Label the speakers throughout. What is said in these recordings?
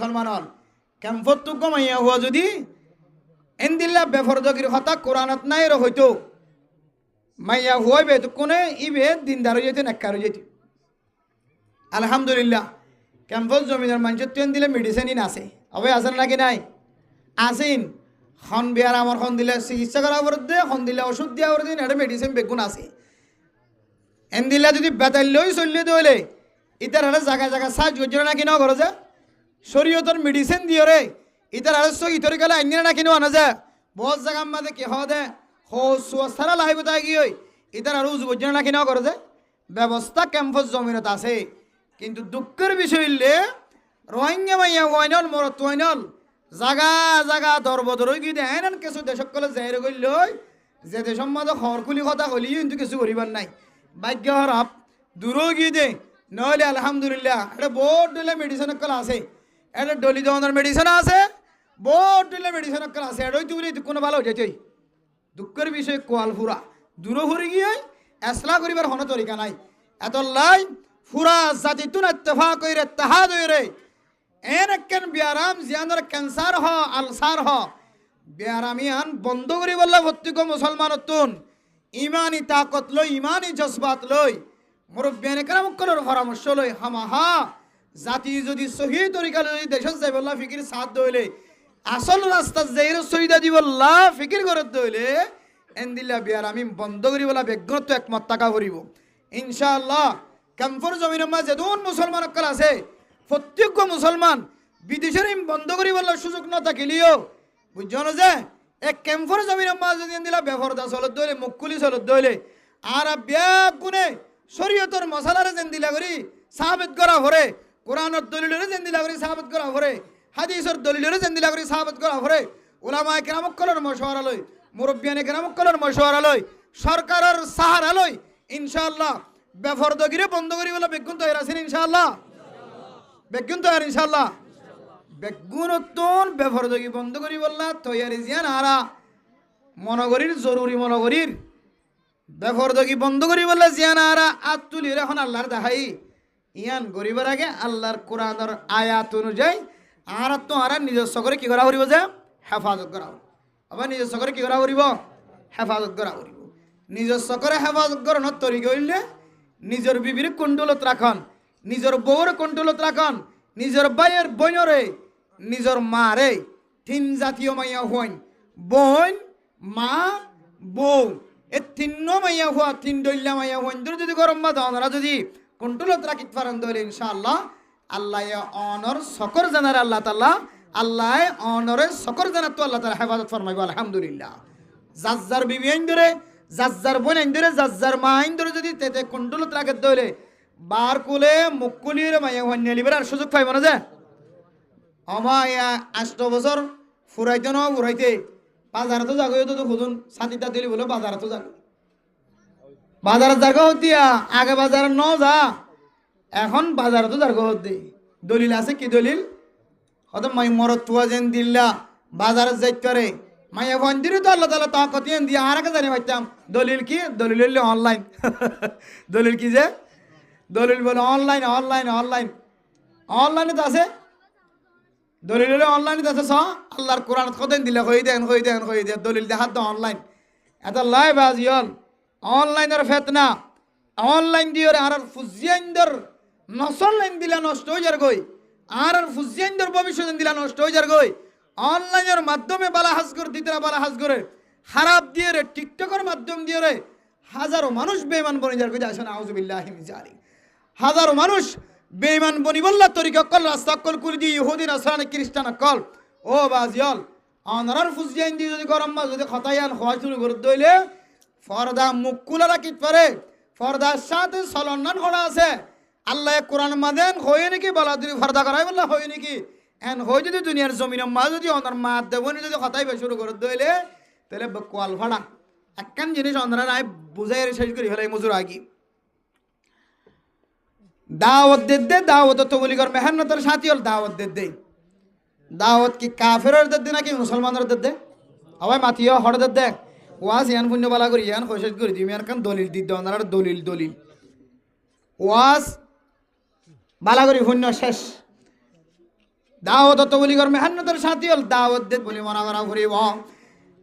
Speaker 1: মুসলমানল ক্যাম্পত মাইয়া হওয়া যদি এন্দিল্লা বেফরদগির হতা কোরআনত নাই র হইতো মাইয়া হওয়াই বে কোনে ইবে দিনদার হয়ে যেত নেককার হয়ে যেত আলহামদুলিল্লাহ ক্যাম্পত জমিনের মানুষের ট্রেন দিলে মেডিসিন আছে অবে আছেন নাকি নাই আসেন খন বিয়ার আমার খন দিলে চিকিৎসা করা দে খন দিলে ওষুধ দেওয়ার দিন এটা মেডিসিন বেগুন আছে এন্দিল্লা যদি বেতাল্যই চললে দইলে ইতার হারে জায়গায় জায়গায় সাজ গজ্জরা নাকি ন করে যে শরীয়তর মেডিসিন দিয়ে রে ইতার হারে সই ইতরি গেলে আইনে নাকি ন আনা যায় বহুত জায়গা মাঝে কি হওয়া দে হো সুয়াস্থারা লাইব তাই গিয়ে ইতার আরো উজ গজ্জরা নাকি ন করে যে ব্যবস্থা ক্যাম্পাস জমিনত আছে কিন্তু দুঃখের বিষয় হইলে রোহিঙ্গা মাইয়া ওয়াইনল মরত ওয়াইনল জাগা জাগা দরবদর গিয়ে দেন কিছু দেশকলে যাই গইল যে দেশের মাঝে খড়কুলি কথা হলি কিন্তু কিছু করিবার নাই ভাগ্য হরপ দূরও গিয়ে দে নহলে আলহামদুলিল্লাহ এটা বহুত দিলে মেডিসিন কল আছে এটা ডলি দেওয়ার মেডিসিন আছে বহুত দিলে মেডিসিন কল আছে এটাই তুই কোনো ভালো হয়ে দুঃখের বিষয় কোয়াল ফুরা দূরও ফুরে গিয়ে এসলা করিবার হন তরিকা নাই এত লাই ফুরা জাতি তুন ইত্তেফা কইরে তাহা দইরে এনেকেন বিয়ারাম জিয়ানোর ক্যান্সার হ আলসার হ বিয়ারামিয়ান বন্ধ করি বললে প্রত্যেক মুসলমানতুন ইমানি তাকত লই ইমানি জজবাত লই মুরব্বিয়ানে কেরামকলের পরামর্শ লই হামাহা জাতি যদি সহি তরিকা লই দেশত যাই বললা ফিকির সাথ দইলে আসল রাস্তা যাইর সহিদা দি বললা ফিকির করে দইলে এন্দিল্লা বিয়ারামি বন্ধ করি বলা বেগ্নত একমত টাকা করিব ইনশাআল্লাহ ক্যাম্পর জমিনের মাঝে দুন মুসলমান অকল আছে প্রত্যেক মুসলমান বিদেশের বন্ধ করি বলার সুযোগ না থাকিলেও বুঝছো না যে এক ক্যাম্পর জমিনের মাঝে যদি দিলা বেফরদা চলত দইলে মুকুলি চলত দইলে আর ব্যাগ গুনে শরীয়তর মশালারে যেন দিলা করি সাহাবেত করা ভরে কোরআনের দলিলের যেন দিলা করি সাহাবেত করা ভরে হাদিসের দলিলের যেন দিলা করি সাহাবেত করা ভরে উলামায়ে কেরামকলের মশওয়ারা লই মুরব্বিয়ানে কেরামকলের মশওয়ারা লই সরকারের সাহারা লই ইনশাআল্লাহ বেফরদগিরে বন্ধ করি বলা বেগুন তৈরি আছেন ইনশাআল্লাহ বেগুন তৈরি ইনশাআল্লাহ বেগুনতন বেফরদগি বন্ধ করি বললা তৈরি জিয়ান আরা মনগরীর জরুরি মনগরীর বেফরদগি বন্ধ করি বললে জিয়ান আরা আত তুলির এখন আল্লাহর দেখাই ইয়ান গরিবের আগে আল্লাহর কোরআনের আয়াত অনুযায়ী আর তো আর নিজস্ব করে কি করা করিব যে হেফাজত করা আবার নিজস্ব করে কি করা করিব হেফাজত করা করিব নিজস্ব করে হেফাজত করানোর তরিকা হইলে নিজের বিবির কুণ্ডলত রাখন নিজের বউর কুণ্ডলত রাখন নিজের ভাইয়ের বোনরে নিজের মারে তিন জাতীয় মাইয়া হইন বোন মা বউ এই তিন মাইয়া হওয়া তিন দইল্লা মাইয়া হইন যদি গরম বা ধরা যদি কুণ্ডলত রাখি পারেন ধরে ইনশাআল্লাহ আল্লাহ অনর সকর জানার আল্লাহ তাআলা আল্লাহ অনরে সকর জানার তো আল্লাহ তাআলা হেফাজত ফরমাইব আলহামদুলিল্লাহ জাজ্জার বিবি আইন ধরে জাজ্জার বোন আইন ধরে জাজ্জার মা আইন ধরে যদি তেতে কুণ্ডলত রাখে ধরে বার কুলে মুকুলির মাইয়া হইন নিলিবার আর সুযোগ পাইব না যে আমায়া 8 বছর ফুরাইতে ন ফুরাইতে বাজারে তো যাগো তো খুদুন সাতিটা দিলি বলে বাজারে তো যাগো বাজারে জায়গা হতিয়া আগে বাজারে ন যা এখন বাজারে তো জায়গা হতে দলিল আছে কি দলিল হয়তো মাই মরত তুয়া যেন দিল্লা বাজারে যাইতে পারে মাইয়া বন্দিরে তো আল্লাহ তাআলা তাকত এন দিয়ে আর আগে জানি পাইতাম দলিল কি দলিল হইলে অনলাইন দলিল কি যে দলিল বলে অনলাইন অনলাইন অনলাইন অনলাইনে তো আছে দলিল হলে অনলাইনে তো আছে স আল্লাহর কোরআন কতদিন দিলে হই দেন হই দেন হই দেন দলিল দেখাত তো অনলাইন এত লাইভ আজিয়ল অনলাইনের ফেতনা অনলাইন দিয়ে আর ফুজিয়াইন্দর নসল লাইন দিলা নষ্ট হয়ে যার গই আর ফুজিয়াইন্দর ভবিষ্যৎ দিলা নষ্ট হয়ে যার গই অনলাইনের মাধ্যমে বালা হাজ করে দিতে বালা হাজ করে খারাপ দিয়ে রে টিকটকের মাধ্যম দিয়ে রে হাজারো মানুষ বেঈমান বনি যার গই আসেন আউযুবিল্লাহি মিন জালিক হাজারো মানুষ বেঈমান বনি বললা তরিকা কল রাস্তা কল কুলি দি ইহুদি নাসরানি খ্রিস্টান কল ও বাজিয়ল অনরার ফুজিয়াইন দি যদি গরম মাছ যদি খতায়ান খোয়া শুরু করে দইলে ফরদা মুকুলা রাখিত পারে ফরদার সাথে সলন্নান করা আছে আল্লাহ কোরআন মাদেন হয়ে নাকি বলা তুমি ফরদা করাই বললা হয়ে নাকি এন হয়ে যদি দুনিয়ার জমিনের মা যদি অনার মা দেবনি যদি কথাই শুরু করে দইলে তাহলে কোয়াল ফাড়া একখান জিনিস অন্ধ্রা নাই বুঝাই শেষ করি ফেলাই মজুর আগি দাওয়াত দে দাওয়াত তো বলি কর মেহনতের সাথী হল দাওয়াত দে দাওয়াত কি কাফেরের দে নাকি মুসলমানের দে আবার মাতিও হড় দে ওয়াজ ইয়ান পুণ্য বালা করি ইয়ান খোশেষ করি তুমি ইয়ান কান দলিল দি দনার দলিল দলিল ওয়াজ বালা করি পুণ্য শেষ দাওয়াত তবলিগর মেহনতের সাথী হল দাওয়াত দে বলি মনে করা ঘুরিব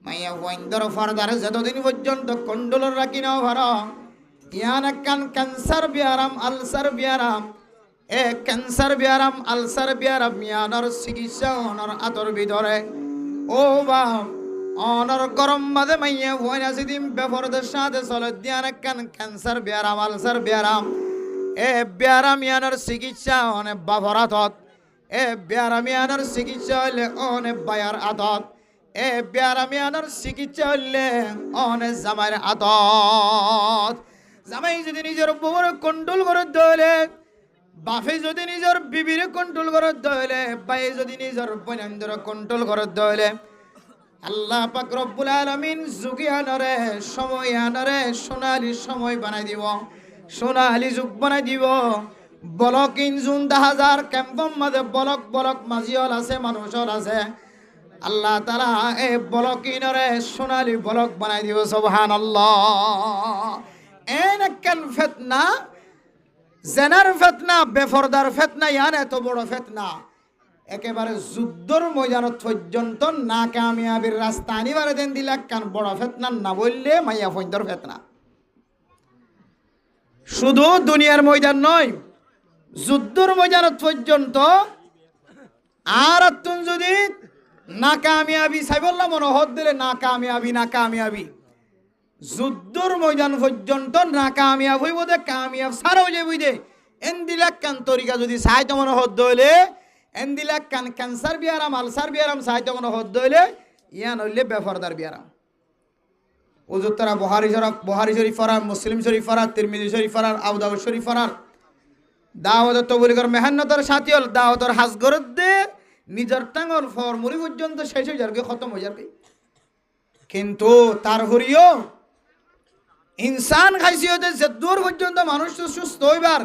Speaker 1: মাইয়া বইন্দর ফারদার যতদিন পর্যন্ত কন্ট্রোল রাখি নাও ভার ইয়ান কান ক্যান্সার বিয়ারাম আলসার বিয়ারাম এ ক্যান্সার বিয়ারাম আলসার বিয়ারাম ইয়ানর চিকিৎসা অনর আতর ভিতরে ও বা অনর গরম মাঝে মাইয়া বইন আছে দিন বেফরদের সাথে চলে দিয়ান কান ক্যান্সার বিয়ারাম আলসার বিয়ারাম এ বিয়ারাম ইয়ানর চিকিৎসা অনেক বাফরাতত এ বিয়ারামিয়ানোর চিকিৎসা হইলে অনেক বায়ার আদত এ বিয়ারামিয়ানোর চিকিৎসা হইলে অনেক জামাইয়ের আদত জামাই যদি নিজের বউর কন্ট্রোল করে দইলে বাপে যদি নিজের বিবির কন্ট্রোল করে দইলে বাই যদি নিজের বোনেন্দ্র কন্ট্রোল করে দইলে আল্লাহ পাক রব্বুল আলামিন যুগে আনরে সময় আনরে সোনালি সময় বানাই দিব সোনালি যুগ বানাই দিব বলক ইনজুন 10,000 ক্যাম্পম মাঝে বলক বলক মাঝিওয়াল আছে মানুষল আছে আল্লাহ তাআলা এই বলক ইনরে সোনালি বলক বানাই দিব সুবহানাল্লাহ এন কান ফিতনা জেনার ফিতনা বেফরদার ফিতনা ইয়ান এত বড় ফিতনা একেবারে যুদ্ধর ময়দানত পর্যন্ত না কামিয়াবির রাস্তা আনিবারে দেন দিলা কান বড় ফিতনা না বললে মাইয়া ফইন্দর ফিতনা শুধু দুনিয়ার ময়দান নয় যুদ্ধর ময়দানত পর্যন্ত আর তুন যদি না কামিয়াবি সাইবল্লাহ মনোহর দিলে না কামিয়াবি যুদ্ধর ময়দান পর্যন্ত না কামিয়াব হইব দে কামিয়াব সারাও যাইব দে এন্দিলাক কান তরিকা যদি সাহিত্য মনোহর দইলে এন্দিলাক কান ক্যান্সার বিয়ারাম আলসার বিয়ারাম সাহিত্য মনোহর দইলে ইয়ান হইলে বেফরদার বিয়ারাম ওজুত্তরা বুহারি শরীফ ফরার মুসলিম শরীফ ফরার তিরমিজি শরীফ ফরার আবু দাউদ শরীফ ফরার দাওয়াত তবলিগর মেহনতের সাথী হল দাওয়াতর হাজগরত দে নিজের টাঙ্গর ফরমুলি পর্যন্ত শেষ হয়ে যাবে খতম হয়ে যাবে কিন্তু তার হরিও ইনসান খাইছি হতে যে দূর পর্যন্ত মানুষ সুস্থ হইবার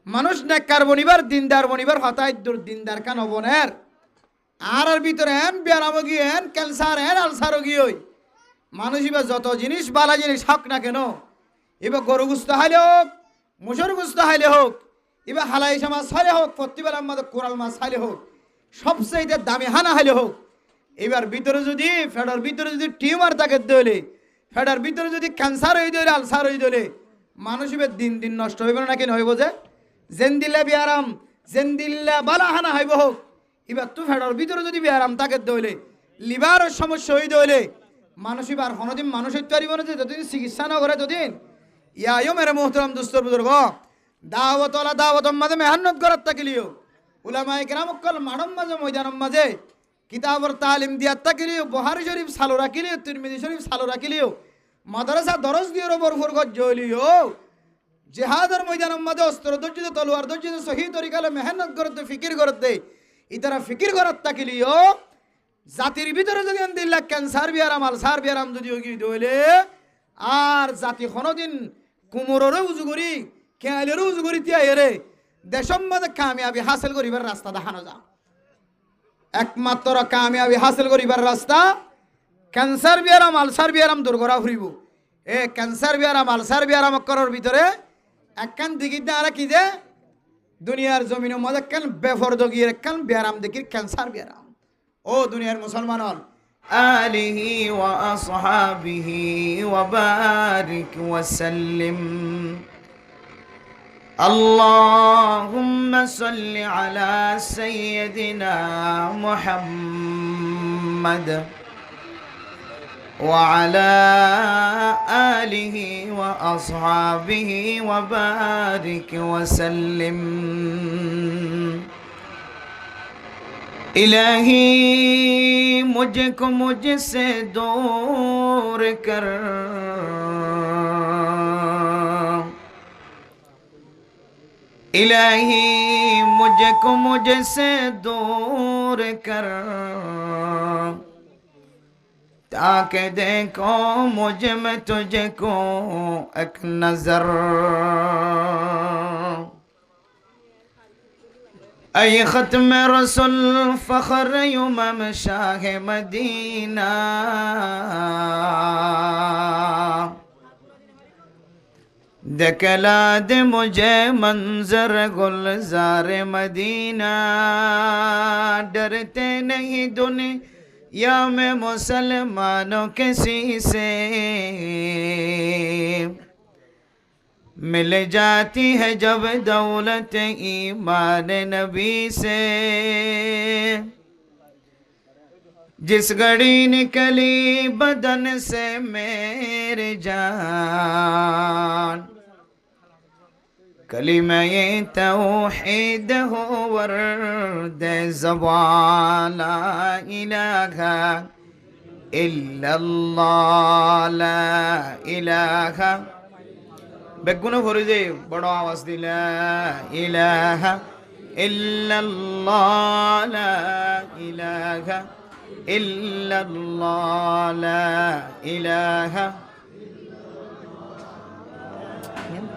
Speaker 1: মানুষ নেককার বনিবার দিনদার বনিবার হতাই দূর দিনদার কান হবনের আর ভিতরে এন ব্যারাম গিয়ে এন ক্যান্সার এন আলসারও গিয়ে মানুষ এবার যত জিনিস বালা জিনিস হোক না কেন এবার গরু গুস্ত হাইলে হোক মুসর গুস্ত হাইলে হোক এবার হালাই মাছ হাইলে হোক প্রতিবার আমাদের কোরাল মাছ হাইলে হোক সবচেয়ে দামি হানা হাইলে হোক এবার ভিতরে যদি ফেডার ভিতরে যদি টিউমার থাকে দলে ফেডার ভিতরে যদি ক্যান্সার হয়ে দলে আলসার হয়ে দলে মানুষ এবার দিন দিন নষ্ট হইব না কেন হইব যে জেন দিল্লা বিয়ারাম জেন দিল্লা বালা হানা হইব হোক এবার তো ফেডার ভিতরে যদি বিয়ারাম থাকে দলে লিভারের সমস্যা হয়ে দলে মানুষ এবার কোনোদিন মানুষ হইতে পারিব না যে যতদিন চিকিৎসা না করে ততদিন ইয়াও মেরে মোহতরম দুস্তর বুজুর্গ দাওয়াতলা দাওয়াতম মাঝে মেহনত করার থাকিলিও উলামায়ে কেরাম কল মাডম মাঝে ময়দানম মাঝে কিতাবর তালিম দিয়ার থাকিলিও বুখারী শরীফ চালু রাখিলিও তিরমিজি শরীফ চালু রাখিলিও মাদ্রাসা দরজ দিওর বরফর গজ জলিও জিহাদের ময়দানম মাঝে অস্ত্র দর্জিত তলোয়ার দর্জিত সহি তরিকালে মেহনত করতে ফিকির করতে ইতারা ফিকির করার থাকিলিও জাতির ভিতরে যদি দিল্লা ক্যান্সার বিয়ারাম আলসার বিয়ারাম যদি দইলে আর জাতি কোনোদিন কুমোরেরও উজু করি খেয়ালেরও উজু করি তিয়া এরে দেশম মাঝে কামিয়াবি হাসিল করিবার রাস্তা দেখানো যা একমাত্র কামিয়াবি হাসিল করিবার রাস্তা ক্যান্সার বিয়ারাম আলসার বিয়ারাম দূর করা ফুরিব এ ক্যান্সার বিয়ারাম আলসার বিয়ারাম করার ভিতরে একখান দিকে আর কি যে দুনিয়ার জমিনের মধ্যে একখান বেফরদ গিয়ে একখান বিয়ারাম দেখির ক্যান্সার বিয়ারাম ও দুনিয়ার মুসলমান হল
Speaker 2: آله وأصحابه وبارك وسلم اللهم صل على سيدنا محمد وعلى آله وأصحابه وبارك وسلم इलाही मुझको मुझसे दूर कर इलाही मुझको मुझसे दूर कर ताकि देखो मुझ में तुझको एक नजर ऐ ख़त्म रसूल फ़ख्र उमम शाह मदीना दिखला दे मुझे मंजर गुलजार मदीना डरते नहीं दुनिया में मुसलमानों किसी से मिल जाती है जब दौलत ईमान नबी से जिस घड़ी निकली बदन से मेरे जान कलिमा ये तौहीद हो वर्द ज़बान ला इलाहा इल्लल्लाह ला इलाहा बेगुनो भरे जे बड़ा आवाज दिला इलाहा इल्लल्लाह ला इलाहा इल्लल्लाह ला इलाहा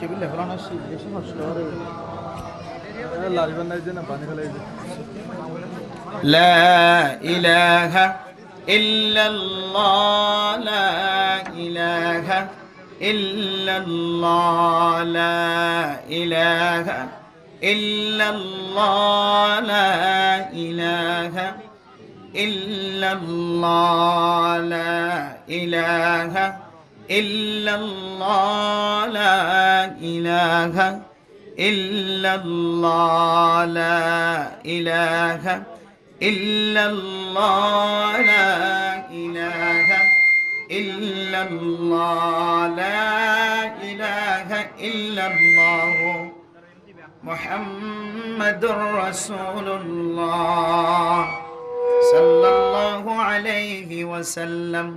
Speaker 2: टेबिल फलाना बेশি কষ্ট করে লালবান নাই যে না পানি ফেলাই দে লা ইলাহা ইল্লাল্লাহ লা ইলাহা ইল্লাল্লাহ লা ইলাহা ইল্লাল্লাহ লা ইলাহা ইল্লাল্লাহ লা ইলাহা ইল্লাল্লাহ লা ইলাহা ইল্লাল্লাহ লা ইলাহা ইল্লাল্লাহ লা ইলাহা ইল্লাল্লাহ লা ইলাহা ইল্লাল্লাহ মুহাম্মাদুর রাসূলুল্লাহ সাল্লাল্লাহু আলাইহি ওয়াসাল্লাম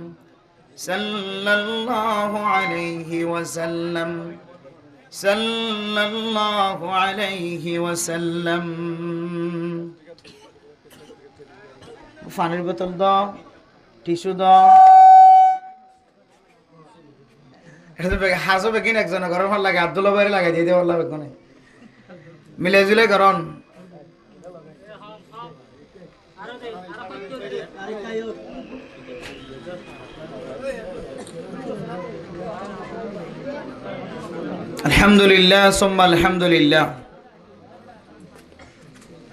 Speaker 2: সাল্লাল্লাহু আলাইহি ওয়াসাল্লাম সাল্লাল্লাহু আলাইহি ওয়াসাল্লাম পানির বোতল দাও টিস্যু দাও এটা তো হাজো বেগিন একজন ঘরের ভাল লাগে আব্দুল্লাহ ভাই লাগাই দিয়ে দেওয়ার লাগে কোনে মিলে জুলে করন আলহামদুলিল্লাহ সুম্মা আলহামদুলিল্লাহ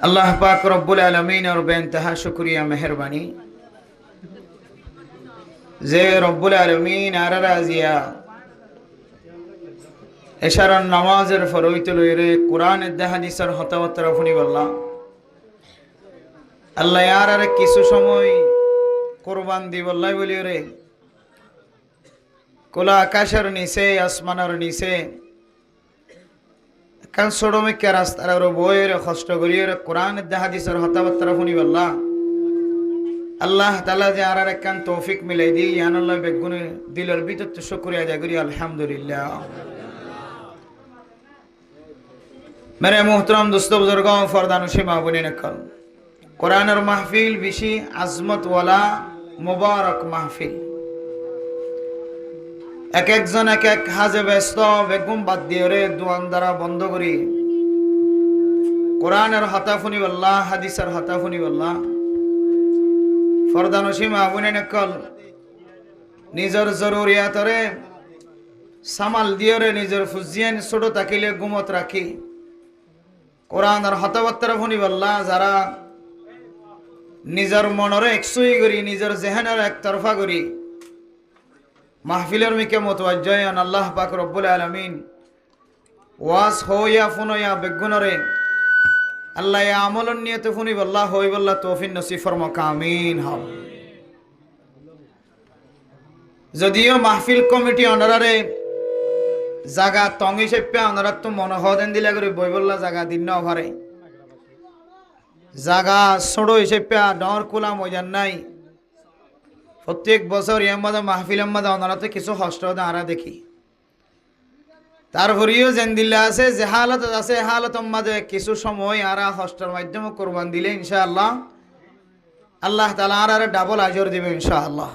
Speaker 2: আল্লাহ পাক রব্বুল আলামিন और बेइंतहा शुक्रिया मेहरबानी যে রব্বুল আলামিন আর রাজিয়া এশারার নামাজের ফরইতে লইরে কোরআনের হাদিসের হতাওয়াত রাফুনি বল্লা আল্লাহ আর কিছু সময় কুরবান দি বল্লাই বলি রে কোলা আকাশের নিচে আসমানের নিচে কান সড়মে কে রাস্তার আর বইয়ের কষ্ট করিয়ে কোরআনের হাদিসের হতাওয়াত রাফুনি বল্লা আল্লাহ তাআলা যে আর কান তৌফিক মিলাই দি ইয়ান আল্লাহ বেগুনে দিলের ভিতর তো শুকরিয়া আদায় করি আলহামদুলিল্লাহ मेरे मोहतरम दोस्तों बुजुर्गों फरदानुशी माबुनी नकल कुरान और महफिल बिशी आजमत वाला मुबारक महफिल एक एक जन एक एक हाजे व्यस्त बेगुम बाद दिए रे दुआन द्वारा बंद करी कुरान और हताफुनी वल्लाह हदीस और हताफुनी वल्लाह फरदानुशी माबुनी नकल निजर जरूरियात रे सामाल दिए रे निजर फुजियान छोटो ताकिले गुमत राखी কোরআন আর হতাওয়াত্তর ভনি বল্লা যারা নিজের মনরে একসুই করি নিজের জেহেনের একতরফা করি মাহফিলের মিকে মুতাওয়াজ্জিহান আল্লাহ পাক রব্বুল আলামিন ওয়াজ হইয়া ফুনয়া বেগুনরে আল্লাহ ইয়া আমলন নিয়তে ফুনি বল্লা হই বল্লা তৌফিক নসিব ফরমাক আমিন হও যদিও মাহফিল কমিটি অনারে জাগা টঙ্গি চেপে ওনারা তো মনে হদেন দিলে করে বই বললা জাগা দিন না ঘরে জাগা ছোট চেপে ডর কোলা মজান নাই প্রত্যেক বছর ইয়ামাদা মাহফিল আমাদা ওনারা তো কিছু হস্ত আরা দেখি তারপরেও যেন দিল্লা আছে যে হালত আছে হালত মাঝে কিছু সময় আরা হস্তের মাধ্যমে কোরবান দিলে ইনশাআল্লাহ আল্লাহ তাআলা আর ডাবল আজর দিবে ইনশাআল্লাহ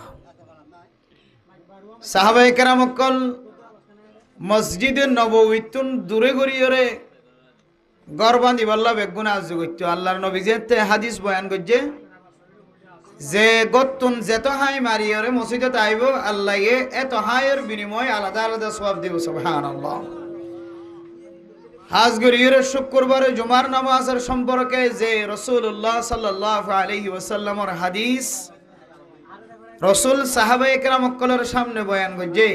Speaker 2: সাহাবায়ে কেরাম কল মসজিদে নববীতুন দূরে গড়িয়ে গরবান্দি বল্লা বেগুন আজ করত আল্লাহর নবী যে হাদিস বয়ান করছে যে গতুন যেত হাই মারিয়ে মসজিদে আইব আল্লাহ এত হাইয়ের বিনিময় আলাদা আলাদা সওয়াব দিব সুবহানাল্লাহ আজগরির শুক্রবারে জুমার নামাজের সম্পর্কে যে রাসূলুল্লাহ সাল্লাল্লাহু আলাইহি ওয়াসাল্লামের হাদিস রাসূল সাহাবায়ে কেরামকলের সামনে বয়ান করছে,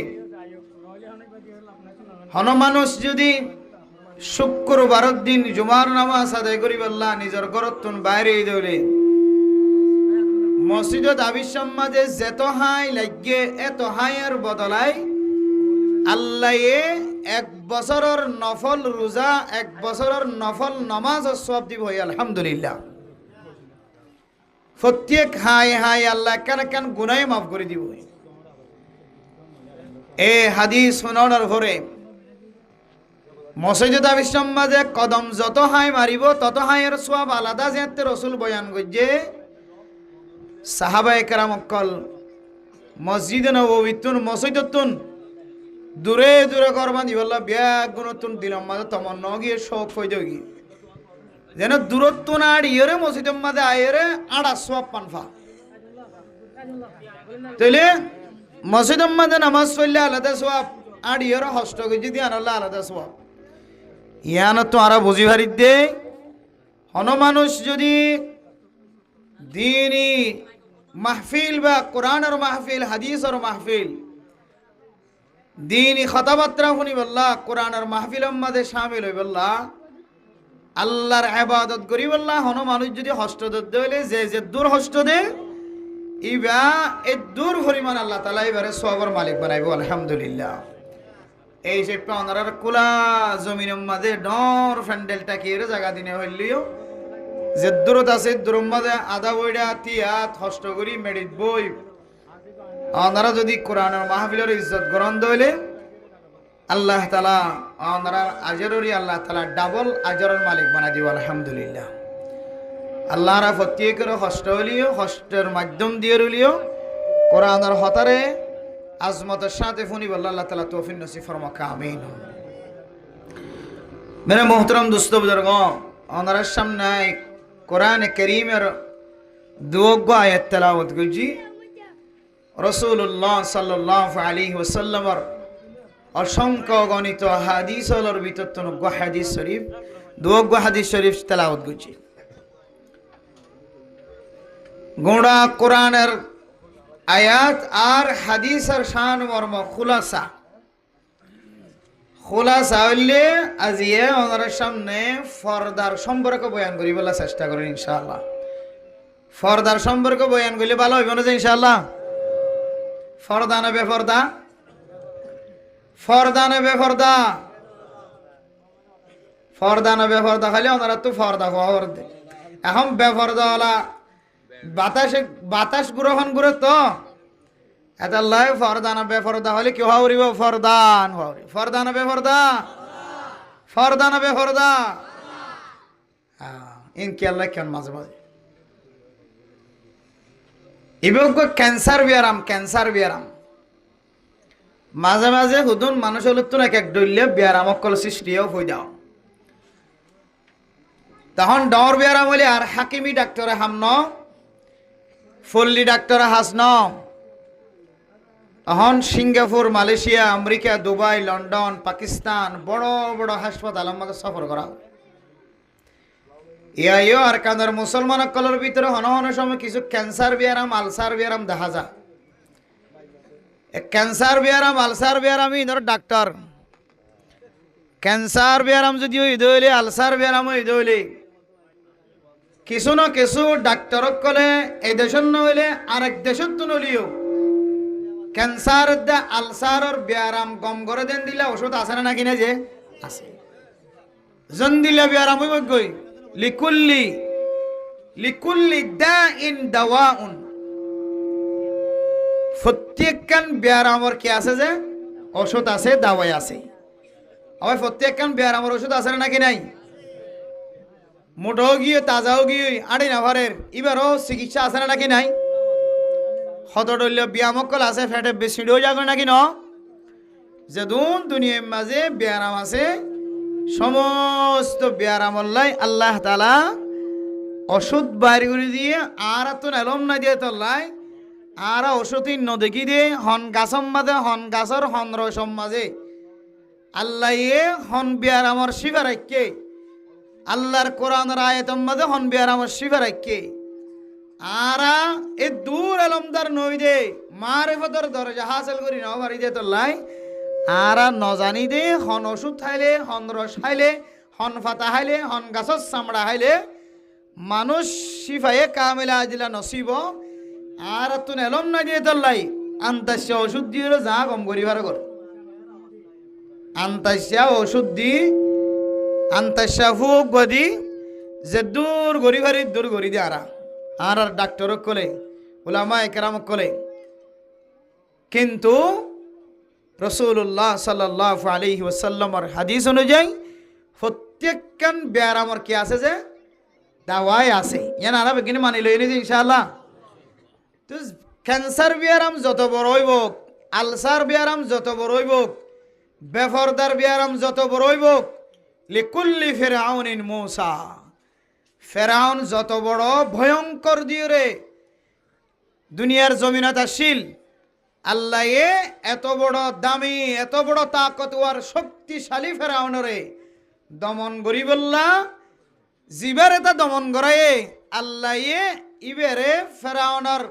Speaker 2: হন মানুষ যদি শুক্রবারের দিন জুমার নামাজ আদায় করি বললা নিজের ঘরতুন বাইরে দৌলে মসজিদত আবিসম্মাদে যেত হাই লাগে এত হাইয়ের বদলাই আল্লাহ এক বছরের নফল রোজা, এক বছরের নফল নামাজ সব দিব। আলহামদুলিল্লাহ, প্রত্যেক হাই হাই আল্লাহ কেন কেন গুনাহ মাফ করে দিব। এ হাদিস শোনানোর পরে মসজিদ আবিসম্মাদে কদম যত হাই মারিব তত হাইয়ের সব আলাদা। যেতে রসুল বয়ান করছে সাহাবায়ে কেরামকল মসজিদে নববীতুন মসজিদতুন দূরে দূরে করবান দিবল্লা ব্যাগ গুণতুন দিলাম মাঝে তমন ন গিয়ে শোক হয়ে যাও গিয়ে যেন দূরত্ব না আড়িয়ে মসজিদের মাঝে আইরে আড়া সব পানফা তাইলে মসজিদের মাঝে নামাজ পড়লে আলাদা সব আড়িয়ে হস্ত গেছি দিয়ে আনাল্লা আলাদা সব ইয়ান তো আরা বুঝি ভারিত দে। হন মানুষ যদি দিনী মাহফিল বা কোরআনের মাহফিল হাদিসের মাহফিল দিনী কথাবার্তা শুনি বললা কোরআনের মাহফিলের মাঝে শামিল হই বললা আল্লাহর ইবাদত করি বললা হন মানুষ যদি হস্ত দইলে যে দূর হস্ত দে ইবা এ দূর পরিমাণ আল্লাহ তাআলা এবারে সওয়াবের মালিক বানাইব। আলহামদুলিল্লাহ, এই সে পাওনার কুলা জমিনের মাঝে ডর ফ্যান্ডেলটা কি জায়গা দিনে হইলিও যে দূরত আছে দূরের মাঝে আধা বইটা তিয়াত হস্ত করি মেডিট বই আপনারা যদি কোরআনের মাহফিলের ইজ্জত গ্রহণ দইলে আল্লাহ তাআলা আপনারা আজররি আল্লাহ তাআলা ডাবল আজরের মালিক বানাই দিব। আলহামদুলিল্লাহ, আল্লাহরা প্রত্যেকের হস্ত হলিও হস্তের মাধ্যম দিয়ে রলিও কোরআনের হতারে আজমতের সাথে ফুনি বলল আল্লাহ তাআলা তৌফিক নসিব ফরমাক। আমিন। মেরে মোহতরম দোস্ত বুজুর্গ, আপনার সামনে কোরআন কারীমের দুগো আয়াত তেলাওয়াত করছি। রাসূলুল্লাহ সাল্লাল্লাহু আলাইহি ওয়াসাল্লামের অসংখ্য গণিত হাদিসের ভিতর দুগো হাদিস শরীফ দুগো হাদিস শরীফ তেলাওয়াত করছি। গোড়া কোরআনের আয়াত আর হাদিসের শান মর্ম খুলাসা হইলে আজিয়ে ওনার সামনে ফরদার সম্পর্ক বয়ান করি বলার চেষ্টা করেন ইনশাআল্লাহ। ফরদার সম্পর্ক বয়ান করলে ভালো হইব না যে ইনশাআল্লাহ। ফরদা না বেফরদা? ফরদা না বেফরদা? ফরদা না বেফরদা খালি ওনারা তো ফরদা খবর দে। এখন বেফরদাওয়ালা বাতাস গ্রহণ করে তো এটা লাই ফরদা না বেফরদা হলে কি হওয়ারিব? ফরদান হওয়ারি। ফরদা না বেফরদা? ফরদা না বেফরদা? ইনকি আল্লাহ কেন মাঝে মাঝে ইবক ক্যান্সার বিয়ারাম ক্যান্সার বিয়ারাম মাঝে মাঝে হুদুন মানুষ হল তো এক ডইলে বিয়ারাম অকল সৃষ্টিও হয়ে যাও তখন ডর বিয়ারাম হলে আর হাকিমি ডাক্তারে হামন ফল্লি ডাক্তারে হাসন এখন Singapore Malaysia America Dubai London Pakistan বড় বড় হাসপাতাল আমাদের সফর করা ইয়াইও আর কানার মুসলমান কলর ভিতরে হন হন সময় কিছু ক্যান্সার বিয়ারাম আলসার বিয়ারাম দেখা যায়। ক্যান্সার বিয়ারাম আলসার বিয়ারাম ইনর ডাক্তার ক্যান্সার বিয়ারাম যদি ওই দইলে আলসার বিয়ারাম ওই দইলে কিছু না কিছু ডাক্তার কলে এই দেশের নইলে আরেক দেশের তো নলিও ক্যান্সার দা আলসারর বিয়ারাম কম করে দেন দিলে ওষুধ আছে না কিনা যে আছে জন দিলে বিয়ারাম হইব গই লিকুল্লি লিকুল্লি দাইন দাওয়াউন প্রত্যেকখান বিয়ারামর কি আছে যে ওষুধ আছে দাওয়াই আছে আবার প্রত্যেকখান বিয়ারামর ওষুধ আছে নাকি নাই মোটাও গিয়ে তাজাও গিয়ে আড়ি নাভারের এবারও চিকিৎসা আছে নাকি নাই সদরল্য ব্যায়ামকল আছে ফেটে বেশিও যাবে নাকি ন যেদুন দুনিয়ার মাঝে ব্যায়াম আছে সমস্ত ব্যায়ামল্লাই আল্লাহ তাআলা ওষুধ বাইর করে দিয়ে আর তো এলম না দিয়ে তল্লাই আর ওষুধই নদেকি দিয়ে হন গাছম মাঝে হন গাছর হন রসম মাঝে আল্লাহ হন বিয়ার আমার শিফা রাখকে আল্লাহর কোরআনের আয়াতের মধ্যে হন বিয়ার আমার শিফা রাখকে আরা এ দূর আলমদার নই দে মারিফতের দরজা হাসিল করি নাও বাড়ি দে তো লাই আরা নজানি দে হন ওষুধ খাইলে হন রস খাইলে হন ফাতা খাইলে হন গাছর চামড়া খাইলে মানুষ শিফায়ে কামেলা দিলা নসিব আর তুন এলম না দিয়ে তোর লাই আন্তাসিয়া ওষুধ দিয়ে যা কম করিবার কর আন্তাসিয়া ওষুধ দি আন্তাসিয়া ফুক গদি যে দূর গরিবারি দূর গরি দিয়ে আর ডাক্তার কলে ওলামা একরাম কলে কিন্তু রসুল্লাহ সাল্লাল্লাহু আলাইহি ওয়াসাল্লামের হাদিস অনুযায়ী প্রত্যেকখান ব্যায়ামের কি আছে যে দাওয়াই আছে ইয়ান আরা বেগিনি মানি লইনি ইনশাআল্লাহ তো ক্যান্সার ব্যায়াম যত বড় হইব আলসার ব্যায়াম যত বড় হইব বেফরদার ব্যায়াম যত বড় হইব লিকুল্লি ফিরআউনিন মূসা ফেরাউন যত বড় ভয়ঙ্কর দিয়ে রে দুনিয়ার জমিনত আসিল আল্লাহ এত বড় দামি এত বড় তাকতওয়ার শক্তিশালী ফেরাউনরে দমন করি বললা জিবার এটা দমন করায় আল্লাহ ইবেরে ফেরাউনের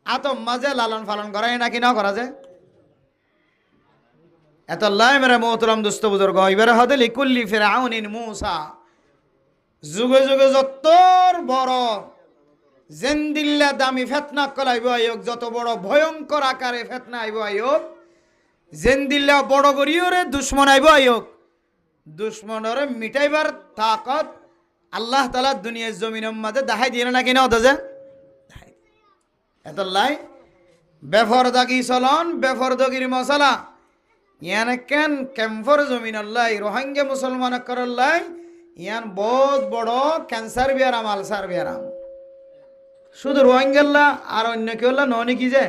Speaker 2: আতম মাঝে লালন পালন করায় নাকি না করা যায় এত আল্লাহ মেরা মোহতরম দোস্ত বুজুর্গ ইবারে হতে লিকুল্লি ফিরআউনিন মূসা যুগে যুগে যতর বড় জেন্দিল্লা দামি ফেতনা কলাইব আয়োগ যত বড় ভয়ঙ্কর আকারে ফেতনা আইব আয়োগ জেন্দিল্লা বড় করিওরে দুশ্মন আইব আয়োগ দুশ্মনরে মিটাইবার তাকত আল্লাহ তাআলা দুনিয়ার জমিনের মধ্যে দেখাই দিয়ে নাকি না হতে যে এত লাই বেফরদাগি চলন বেফরদগির মশলা ইয়ান কেন ক্যাম্পর জমিন আল্লাহ রোহিঙ্গা মুসলমান করল্লাই ইয়ান বহুত বড় ক্যান্সার বিয়ারাম আলসার বিয়ারাম শুধু রোহিঙ্গাল্লা আর অন্য কি হল্লা ননি কি যে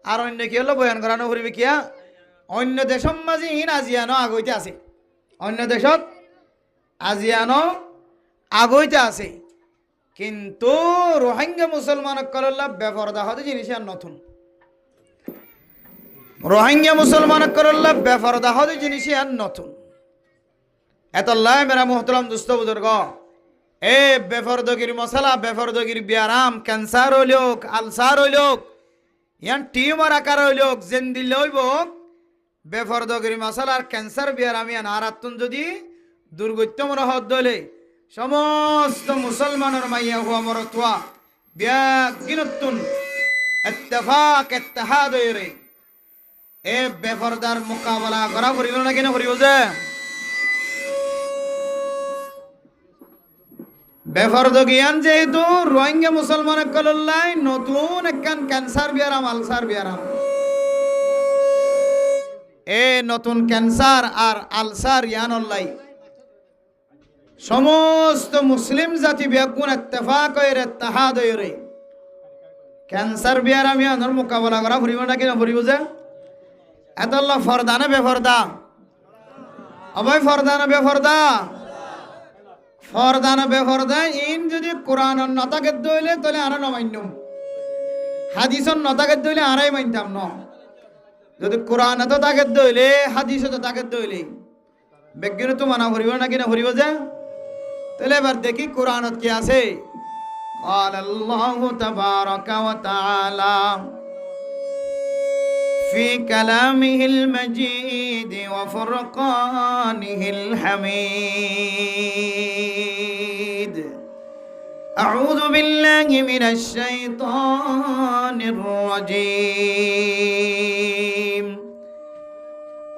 Speaker 2: আর অন্য কি হল্লা বয়ান করানো করিবে কিয়া অন্য দেশম মাঝে ইন আজিয়ানো আগইতে আছে অন্য দেশত আজিয়ানো আগইতে আছে কিন্তু রোহিঙ্গা মুসলমান করল্লা বেপরদা হতে জিনিস আর নতুন রোহিঙ্গা মুসলমান করল্লা বেপরদা হতে জিনিস আর নতুন এতল্লাহ মেরা মোহতরম দুস্থ বুজুর্গ এ বেফরদগির মশলা বেফরদগির ব্যায়াম ক্যান্সার হইলোক আলসার হইলোক ইয়ান টিউমার আকার হইলোক জেন্দিল হইব বেফরদগির মশলার ক্যান্সার ব্যায়াম ইয়ান আরাতুন যদি দুর্গত্যম রহত দলে সমস্ত মুসলমানের মাইয়া হুয়া মরতুয়া ব্যাগিনতুন ইত্তেফাক ইত্তেহাদ হইরে এ বেফরদার মোকাবেলা করা করিব না কিনা করিব যে বেফরদ জ্ঞান যেহেতু রোহিঙ্গা মুসলমান কল্লাই নতুন একখান ক্যান্সার বিয়ারাম আলসার বিয়ারাম এ নতুন ক্যান্সার আর আলসার ইয়ানল্লাই সমস্ত মুসলিম জাতি বেগুন ইত্তেফাক হইরে ইত্তেহাদ হইরে ক্যান্সার বিয়ারাম ইয়ানোর মোকাবেলা করা ফুরিব না কিনা ফুরিব যে এতল্লা ফরদা না বেফরদা অবয় ফরদা না বেফরদা ফরদানা বেফরদা ইন যদি কোরআন নতাকে দইলে তাহলে আর নমান্যম হাদিসন নতাকে দইলে আরাই মানতাম ন যদি কোরআন তো তাকে দইলে হাদিস তো তাকে দইলে বিজ্ঞান তো মানা করিব না কিনা করিব যে তাহলে এবার দেখি কোরআনত কি আছে قال الله تبارك وتعالى في كلامه المجيد وفرقانه الحميد أعوذ بالله من الشيطان الرجيم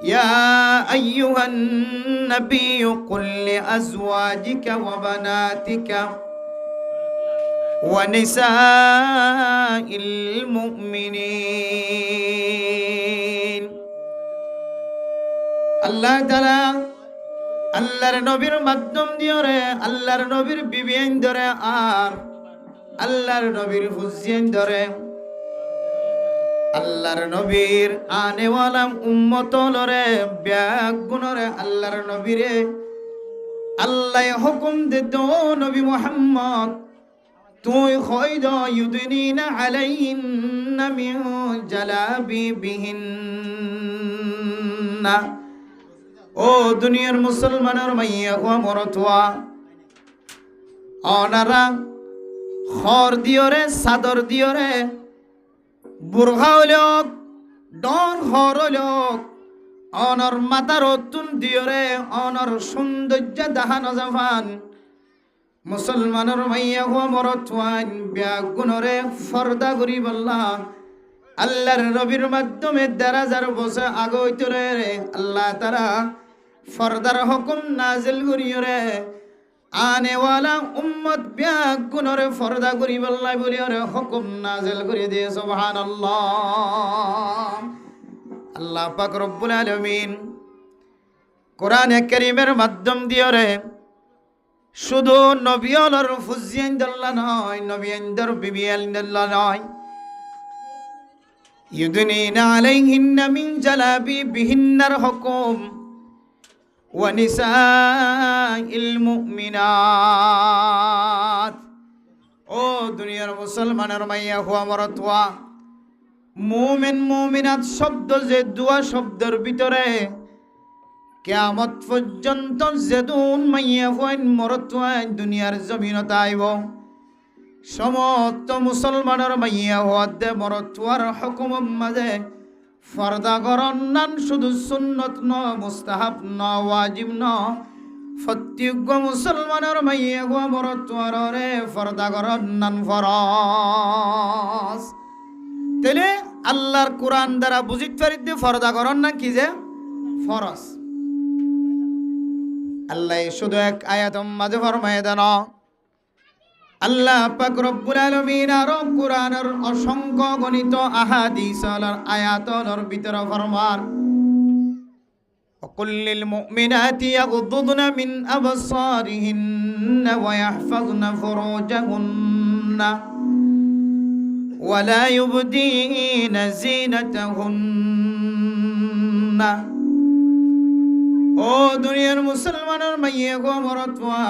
Speaker 2: يا أيها النبي قل لأزواجك وبناتك ونساء المؤمنين আল্লাহ তাআলা আল্লাহর নবীর মাধ্যম দিওরে আল্লাহর নবীর বিবিয়ান ধরে আর আল্লাহর নবীর হুজিয়ান ধরে আল্লাহর নবীর আনেওয়ালা উম্মতলরে ব্যাগুনরে আল্লাহর নবীরে আল্লাহ হুকুম দিত নবী মুহাম্মদ তুই খৈদ ইউদিনিনা আলাইহিন্না মিন জালাবিবিহিন্না ও দুনিয়ার মুসলমানের মাইয়া হওয়া মরতুয়া অনারা খর দিয়রে চাদর দিয়রে বুর্খা হইলক ডন হর হইলক অনর মাতার অতুন দিয়রে অনর সৌন্দর্য দাহান জাফান মুসলমানের মাইয়া হওয়া মরতুয়ান ব্যাগুণরে ফর্দা করি বললা আল্লাহর নবীর মাধ্যমে ১,০০০ বছর আগে হইতরে আল্লাহ তারা ফর্দার হুকুম নাজিল করিয়রে আনেওয়ালা উম্মত ব্যাগুণরে ফর্দা করি বললা বলিয়রে হুকুম নাজিল করে দিয়ে সুবহানাল্লাহ। আল্লাহ পাক রব্বুল আলামিন কোরআনে কারীমের মাধ্যম দিয়রে শুধু নবিয়লর ফুজিয়ান দল্লা নয় নবিয়ানদের বিবিয়াল দল্লা নয় ইউদনিনা আলাইহিন্না মিন জালাবিবিহিন্নার হুকুম ওয়া নিসাইল মুমিনাত। ও দুনিয়ার মুসলমানের মাইয়া হওয়া মরতুয়া মুমিন মুমিনাত শব্দ যে দুয়া শব্দের ভিতরে কিয়ামত পর্যন্ত যেদুন মাইয়া হওয়ান মরতুয়া দুনিয়ার জমিনত আইব সমস্ত মুসলমানের মাইয়া হওয়াতে মরতুয়ার হুকুম মাঝে ফর্দা করন নান শুধু সুন্নত ন মুস্তাহাব ন ওয়াজিব ন প্রত্যেক মুসলমানের মাইয়া হওয়া মরতুয়ার রে ফর্দা করন নান ফরজ। তাহলে আল্লাহর কোরআন দ্বারা বুঝিতে পারিতে ফর্দা করন না কি যে ফরজ। আল্লাহ শুধু এক আয়াত মাঝে ফরমায়ে দেন আল্লাহ পাক রব্বুল আলামিন আর কোরআনের অসংখ্য গণিত আহাদিসের আয়াতের ভিতরে ফরমান وقل للمؤمنات يغضضن من أبصارهن ويحفظن فروجهن ولا يبدين زينتهن। ও দুনিয়ার মুসলমানের মাইয়া গো মরতুয়া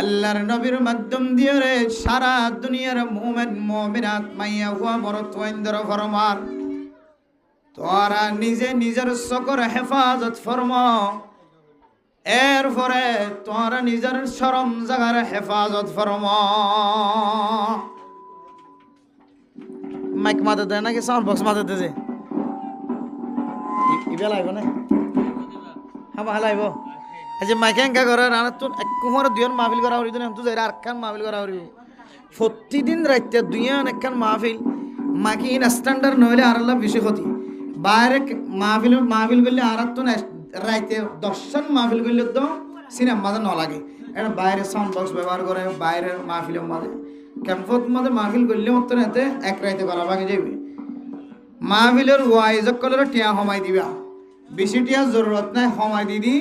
Speaker 2: আল্লাহর নবীর মাধ্যম দিয়ে রে সারা দুনিয়ার মুমিন মুমিনাত মাইয়া গো মরতুয়া ইন্দর ফরমান তোরা নিজে নিজের চোখের হেফাজত ফরমা এরপরে তোরা নিজের শরম জায়গার হেফাজত ফরমা। মাইক মাথা দেয় নাকি সাউন্ড বক্স মাথা দেছে ইবে লাইব না হাবা হালাইব আচ্ছা মাইকে এঙ্কা করে রানা তো এক কুমার দুইজন মাহফিল করা হরিত না তো যাই আর কান মাহফিল করা হরিব প্রতিদিন রাইতে দুইজন একখান মাহফিল মাকি ইন স্ট্যান্ডার্ড নইলে আর আল্লাহ বেশি ক্ষতি বাইরে মাহফিল করলে আর তো রাইতে 10জন মাহফিল করলে তো সিনেমা মাঝে ন লাগে এটা বাইরে সাউন্ড বক্স ব্যবহার করে বাইরে মাহফিলের মাঝে ক্যাম্পত মাঝে মাহফিল করলে মতো এতে এক রাইতে করা ভাগে যাবে মাহফিলের ওয়াইজ কলের টিয়া সময় দিবা বেশি টিয়া জরুরত নাই সময় দিদি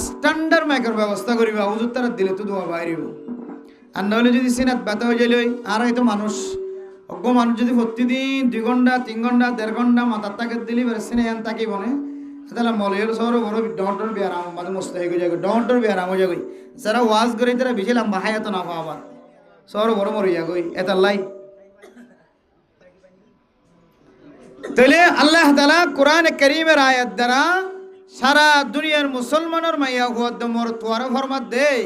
Speaker 2: স্ট্যান্ডার্ড মাইকের ব্যবস্থা করিবা হুজুর তারা দিলে তো দোয়া বাইরিব আর নইলে যদি সিনাত ব্যথা হয়ে যাইলে আর হয়তো মানুষ অজ্ঞ মানুষ যদি প্রতিদিন 2 ঘন্টা 3 ঘন্টা 1.5 ঘন্টা মাথার তাকে দিলি সিনে আন তাকে বনে তাহলে মলয়ের শহর বড় ডন্টর বিয়ারাম মাঝে মস্ত হয়ে যাবে ডন্টর বিয়ারাম হয়ে যাবে যারা ওয়াজ করে তারা বেশি লম্বা হায়াত না পাওয়া শহর বড় মরিয়া গই এত লাই। তাহলে আল্লাহ তাআলা কোরআন কারীমের আয়াত দ্বারা সারা দুনিয়ার মুসলমানের মাইয়া হুয়াদ মরতুয়ার ফরমাত দেয়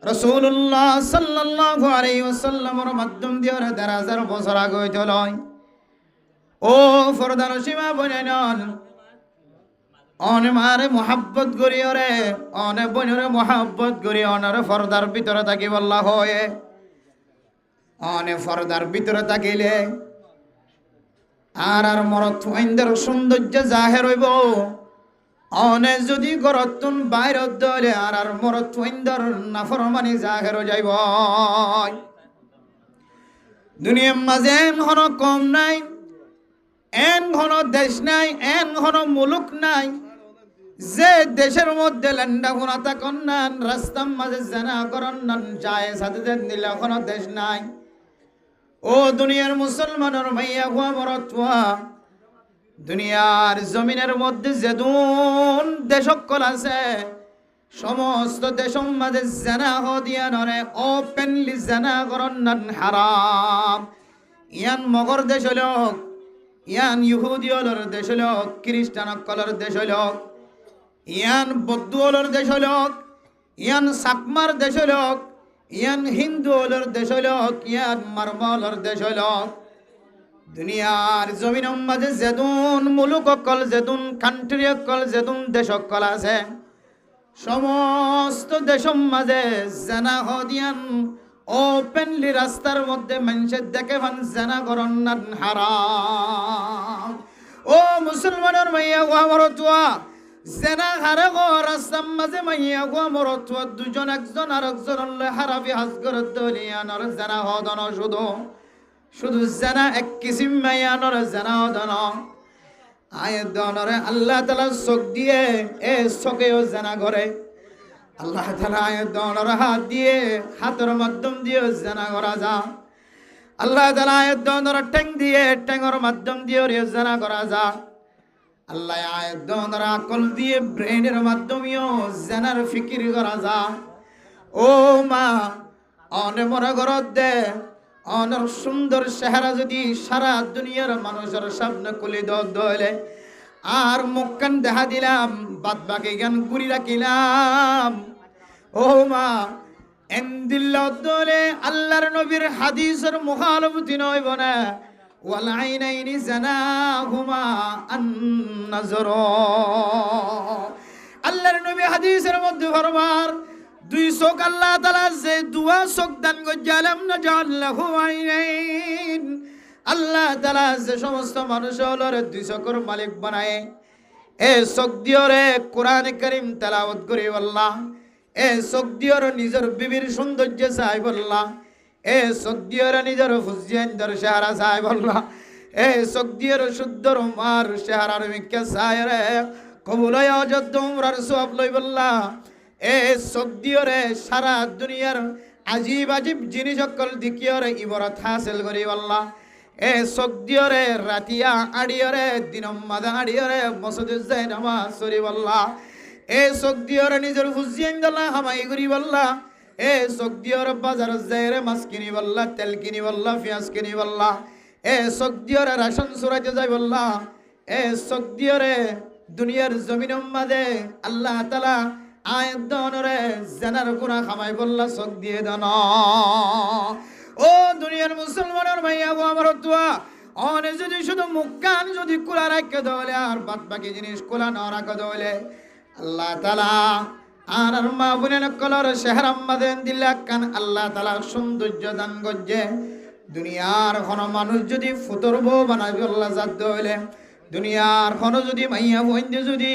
Speaker 2: রাসূলুল্লাহ সাল্লাল্লাহু আলাইহি ওয়াসাল্লামের মাধ্যম দিয়ে ১,০০০ বছর আগে হইতে লয়। ও ফরদান সীমা বনেন অনে মারে মোহাব্বত করি রে অনে বনরে মোহাব্বত করি অনরে ফরদার ভিতরে থাকি বল্লা হয় অনে ফরদার ভিতরে থাকিলে আর আর মরতুইন্দের সৌন্দর্য জাহের হইব অনে যদি গরতুন বাইর দলে আর আর মরতুইন্দের নাফরমানি জাহের যাইব। দুনিয়ার মাঝে এন ঘন কম নাই এন ঘন দেশ নাই এন ঘন মুলুক নাই যে দেশের মধ্যে লেন্ডা ঘোনা থাকন নান রাস্তার মাঝে জানা করন নান যায় সাথে নিলে কোনো দেশ নাই। ও দুনিয়ার মুসলমানের মাইয়া হুয়া মরতুয়া দুনিয়ার জমিনের মধ্যে যেদুন দেশকল আছে সমস্ত দেশের মাঝে জানা হদিয়া নরে ওপেনলি জানা করন নান হারাম ইয়ান মগর দেশ লোক ইয়ান ইহুদি হলর দেশ হলক, খ্রিস্টান অকলর দেশ হলক, ইয়ান বৌদ্ধ হলর দেশ হলক, ইয়ান সাকমার দেশ হলক, ইয়ান হিন্দু হলর দেশ হলক, ইয়ান মারমলর দেশ হলক, দুনিয়ার জমিনের মাঝে যেদুন মুলুক অকল, যেদুন কান্ট্রি অকল, যেদুন দেশ অকল আছে, সমস্ত দেশের মাঝে জানা হদিয়ান ওপেনলি রাস্তার মধ্যে মানুষের দেখে ভান জানা করন হারাম। ও মুসলমানের মাইয়া গো আমার তুয়া জানা হারে গো রাস্তার মাঝে মাইয়া গো আমার তুয়া দুজন একজন আর একজন হারাবি হাজ করে দলিয়ানর জানা হদন শুধু শুধু জানা এক কিসিম মাইয়ানর জানা হদন আয়ের দনরে আল্লাহ তাআলা চোখ দিয়ে এ চোখেও জানা করে। আল্লাহ তাআলা আয়ের দনরে হাত দিয়ে হাতের মাধ্যম দিয়ে জানা করা যা। আল্লাহ তাআলা আয়ের দনরে ঠ্যাং দিয়ে ঠ্যাংের মাধ্যম দিয়ে জানা করা যা। আল্লাহ আয়ের দনরে আকল দিয়ে ব্রেনের মাধ্যমেও জানার ফিকির করা যা। ও মা অনে মরা ঘরত দে অনর সুন্দর চেহারা যদি সারা দুনিয়ার মানুষের সামনে কুলি দলে আর মুখ কান দেখা দিলাম বাদ বাকি গান ঘুরি রাখিলাম। ও মা এন্দিল্লা দলে আল্লাহর নবীর হাদিসের মুখালফতি নয় বনে ওয়াল আইনাইনি জানাহুমা আন-নাজর। আল্লাহর নবী হাদিসের মধ্যে ফরমান দুই চোখ আল্লাহ তাআলা যে দুয়া চোখ দান গজালাম না জাল্লাহু আইনাইন। আল্লাহ তাআলা যে সমস্ত মানুষ হলরে দুই চোখের মালিক বানায় এ চোখ দিয়রে কোরআন কারীম তেলাওয়াত করি আল্লাহ, এ চোখ দিয়রে নিজের বিবির সৌন্দর্য চাই বললাহ, এ চোখ দিয়রে নিজের ফুজিয়ানদের চেহারা চাই বললাহ, এ চোখ দিয়রে শুদ্ধ রুমার চেহারার মিক্কা চাই রে কবুল অযোধ্য উমরার সওয়াব লই বললাহ। এ চোখ দিয়রে সারা দুনিয়ার আজীব আজীব জিনিস সকল দিকিয়রে ইবরত হাসিল করি আল্লাহ। এ চোখ দিয়রে রাতিয়া আড়িয়রে দিনম মাদা আড়িয়রে মসজিদে যাই নামাজ পড়ি আল্লাহ। এ চোখ দিয়রে নিজের ফুজিয়ান দলা হামাই করি আল্লাহ। এ চোখ দিয়রে বাজার যাইরে মাছ কিনি আল্লাহ, তেল কিনি আল্লাহ, পেঁয়াজ কিনি আল্লাহ। এ চোখ দিয়রে রেশন চুরাইতে যাই আল্লাহ। এ চোখ দিয়রে দুনিয়ার জমিনের মাঝে আল্লাহ তাআলা আয়াত দনরে জানার গুনাহ খামাই বললা চোখ দিয়ে দান। ও দুনিয়ার মুসলমানের ভাইয়া গো আমার তুয়া অনে যদি শুধু মুখ কান যদি খোলা রাখে দলে আর বাদ বাকি জিনিস খোলা না রাখে দলে আল্লাহ তাআলা আর মা বোনের কলর শেহর আম্মাদেন দিল্লা কান আল্লাহ তাআলা সৌন্দর্য দান গজ্জে। দুনিয়ার কোন মানুষ যদি ফুতর বউ বানাবি আল্লাহ জাত দলে, দুনিয়ার কোন যদি মাইয়া বইন্দে যদি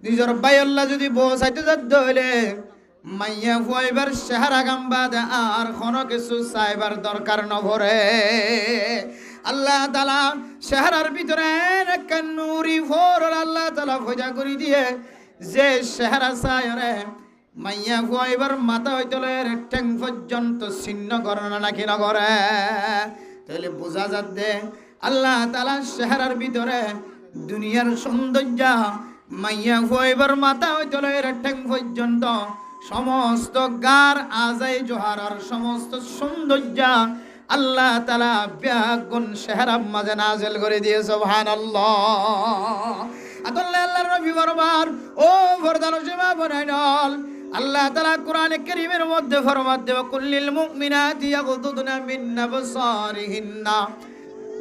Speaker 2: নিজের বাইল্লা যদি বউ চাইতে যাত হইলে মাইয়া ফুয়াইবার চেহারা গাম্বা দে আর কোনো কিছু চাইবার দরকার নভরে। আল্লাহ তাআলা চেহারার ভিতরে একটা নুরি ফোর আল্লাহ তাআলা ফজা করে দিয়ে যে চেহারা চাই রে মাইয়া ফুয়াইবার মাথা হইতলে ঠ্যাং পর্যন্ত ছিন্ন করনা নাকি নগরে। তাহলে বোঝা যাচ্ছে আল্লাহ তাআলা চেহারার ভিতরে দুনিয়ার সৌন্দর্য মাইয়া ফুয়াইবার মাথা হইতলে ঠ্যাং পর্যন্ত সমস্ত গার আজাই জোহারার সমস্ত সৌন্দর্য আল্লাহ তাআলা ব্যাগুন চেহারার মাঝে নাযিল করে দিয়ে সুবহানাল্লাহ। আল্লাহ আল্লাহর নবী বরবার ও ফরদান সীমা বনাইল আল্লাহ তাআলা কোরআনে কারীমের মধ্যে ফরমান দেব কুল্লিল মুমিনাতি ইয়াগুদুনা মিন আবসারিহিন্না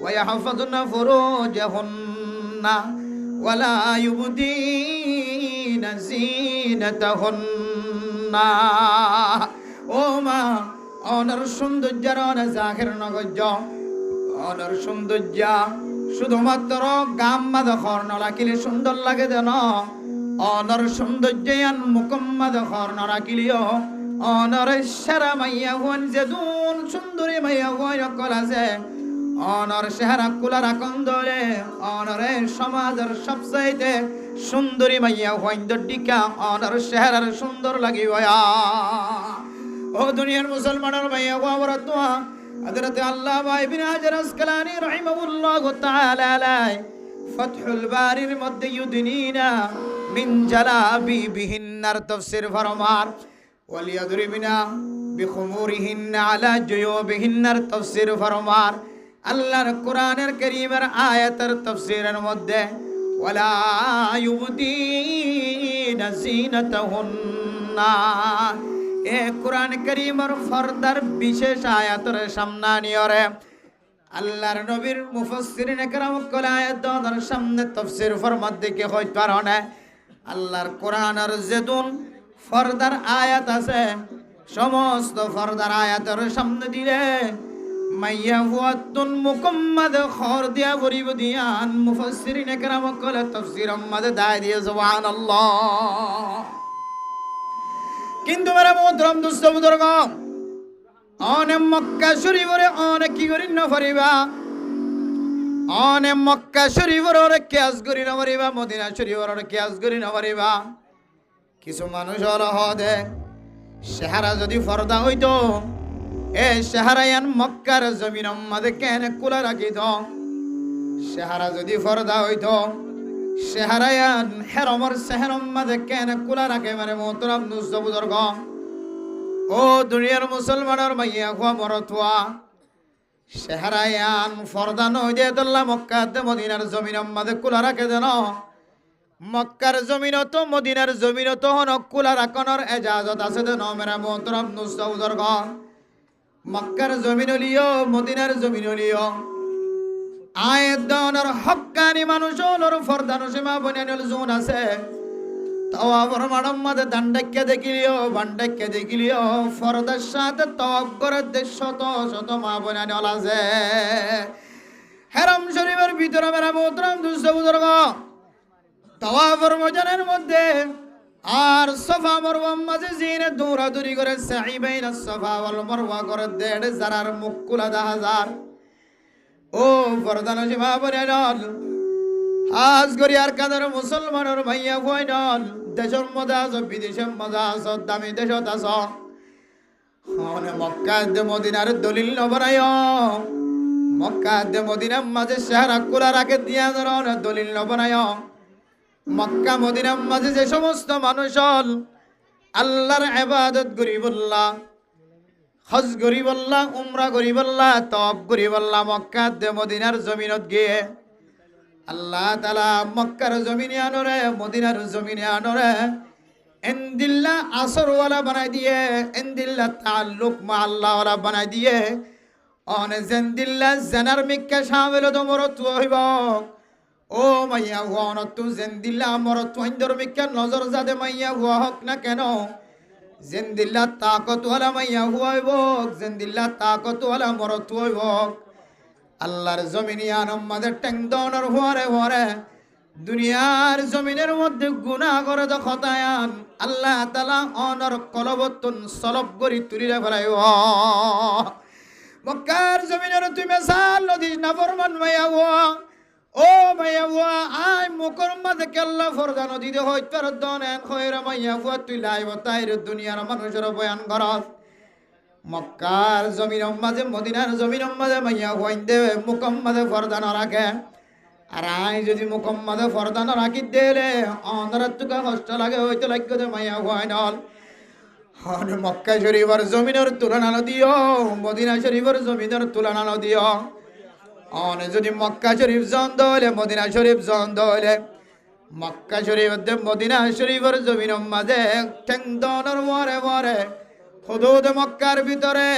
Speaker 2: ওয়া ইয়াহফাযুনা ফুরুজাহুন্না ওয়ালা ইউবদিনা যিনাতাহুন্না। ও মা অনর সৌন্দর্যের অনে জাহের নগজ অনর সৌন্দর্য শুধুমাত্র গাম মাদ খর্ণ রাখিলে সুন্দর লাগে যেন অনর সৌন্দর্যান মুকম্মদ খর্ণ রাখিলিও অনর সেরা মাইয়া হন যেদুন সুন্দরী মাইয়া হন অকল আছে অনর চেহারা কুলা রাখন ধরে অনরে সমাজের সবচাইতে সুন্দরী মাইয়া হন ডিকা অনর চেহারার সুন্দর লাগিব। ও দুনিয়ার মুসলমানের মাইয়া বাবার দোয়া হযরত আল্লামা ইবনে হাজার আসকালানী রাহিমাহুল্লাহ তাআলা আলাই ফাতহুল বারির মধ্যে ইউদনিনা মিন জালাবিবিহিন্নার তাফসীর ফরমান ওয়ালিয়াদরিবিনা বিখুমুরিহিন্না আলা জুয়ুবিহিন্নার তাফসীর ফরমান আল্লাহর কোরআনের কারীমের আয়াতের তাফসীরের মধ্যে ওয়ালা ইউবদিনা জিনাতাহুন্না, এ কোরআন কারীমের ফরদার বিশেষ আয়াতের সামনে নিয়রে আল্লাহর নবীর মুফাসসিরিন একরাম কল আয়াতের সামনে তাফসীর ফরমাত দিকে হইতে পারে আল্লাহর কোরআনের যেদুন ফরদার আয়াত আছে সমস্ত ফরদার আয়াতের সামনে দিলে মাইয়া হুয়াতুন মুকাম্মাদ খর দিয়া গরিব দিয়ান মুফাসসিরিন একরাম কল তাফসীর আম্মাদ দায় দিয়ে সুবহানাল্লাহ। কিন্তু মেরা মোহতরম দুস্থ বুজুর্গ, অনেক মক্কা শরীফরে অনেক কি করি না পারিবা, অনেক মক্কা শরীফর কেয়াস করি না পারিবা, মদিনা শরীফর কেয়াস করি না পারিবা। কিছু মানুষ হদে চেহারা যদি ফর্দা হইতো এ চেহারায়ান মক্কার জমিন মাঝে কেন কুলা রাখিত, চেহারা যদি ফর্দা হইতো চেহারায়ান হেরমর চেহারম মাঝে কেন কুলা রাখে মানে মোহতরম দুস্থ বুজুর্গ। ও দুনিয়ার মুসলমানের মাইয়া খোয়া মরতুয়া চেহারায়ান ফর্দা নই দে তোল্লা মক্কাতে মদিনার জমিন মাঝে কুলা রাখে দেন, মক্কার জমিনত মদিনার জমিনত হন কুলা রাখনের এজাজত আছে দেন মেরা মোহতরম দুস্থ বুজুর্গ। মক্কার জমিন লিও মদিনার জমিন লিও আয়েদনের হক্কানি মানুষ হলোর ফরদানো সীমা বনিয়ানুল জোন আছে তাওয়াবর মাডম মাদে দান্ডাক্কে দেখিলিও বান্ডাক্কে দেখিলিও ফরদার সাথে তওয়াব করে শত শত মা বনিয়ানুল আছে হেরাম শরীফের ভিতরে মেরা মোহতরম দুস্থ বুজুর্গ তাওয়াবর ময়দানের মধ্যে আর সফা মারওয়ার মাঝে জিনে দৌড়াদৌড়ি করে সাই বাইনা সফা ওয়াল মারওয়া করে দেড় জারার মুকুলা 10,000 ও ফরদানো সীমা বনিয়ানুল আজ গরিয়ার কাদের মুসলমানের ভাইয়া ভয়নল দেশের মধ্যে আছো বিদেশের মধ্যে আছো দামি দেশত আছো মক্কা দে মদিনার দলিল নবনায় মক্কা দে মদিনার মাঝে চেহারা কুলা রাখে দিয়া ধরন দলিল নবনায় মক্কা মদিনার মাঝে যে সমস্ত মানুষ আল্লাহর ইবাদত গরিবুল্লাহ হজ গরিবুল্লাহ উমরা গরিবুল্লাহ তওয়াব গরিবুল্লাহ মক্কা দে মদিনার জমিনত গিয়ে আল্লাহ তাআলা মক্কার জমিনে আনরে মদিনার জমিনে আনরে এন্দিল্লা আসরওয়ালা বানাই দিয়ে এন্দিল্লা তাল্লুক মা আল্লাহ ওয়ালা বানাই দিয়ে অনে জেন্দিল্লা জানার মিক্কা শামিল তোমরত হইব ও মাইয়া ওয়ান তু জেন্দিল্লা মরত ইন্দর মিক্কা নজর জাদে মাইয়া ওয়া হক না কেন জেন্দিল্লা তাকত ওয়ালা মাইয়া হইব জেন্দিল্লা তাকত ওয়ালা মরত হইব আল্লাহর জমিনে আনম্মাদের ট্যাং দনের হরে হরে দুনিয়ার জমিনের মধ্যে গুনাহ করে তো খতায়ান আল্লাহ তাআলা অনর কলবতুন সলব করি তুলিরে ফেলাইব মক্কার জমিনের তুমি সাল নদী নাফরমান মাইয়া ও মাইয়া আই মুকর মাঝে কেল্লা ফরদা নদীতে হইতে পার দনেন খয়রা মাইয়া তুই লাইব তাইর দুনিয়ার মানুষের বয়ান করস মক্কার জমিন মাঝে মদিনার জমিন মাঝে মাইয়া হইতে মুকম্মাদে ফরদা না রাখে আর আই যদি মুকম্মাদে ফরদা না রাখি দেলে অন্ধরাত তুকা কষ্ট লাগে হইতে লাগবে দে মাইয়া হয় নল হন মক্কা শরীফের জমিনের তুলনা দিও মদিনা শরীফের জমিনের তুলনা দিও অনে যদি মক্কা শরীফ জন দলে মদিনা শরীফ জন দলে মক্কা শরীফ দে মদিনা শরীফের জমিন মাঝে ঠেং দনের মরে মরে হুদুদ মক্কার ভিতরে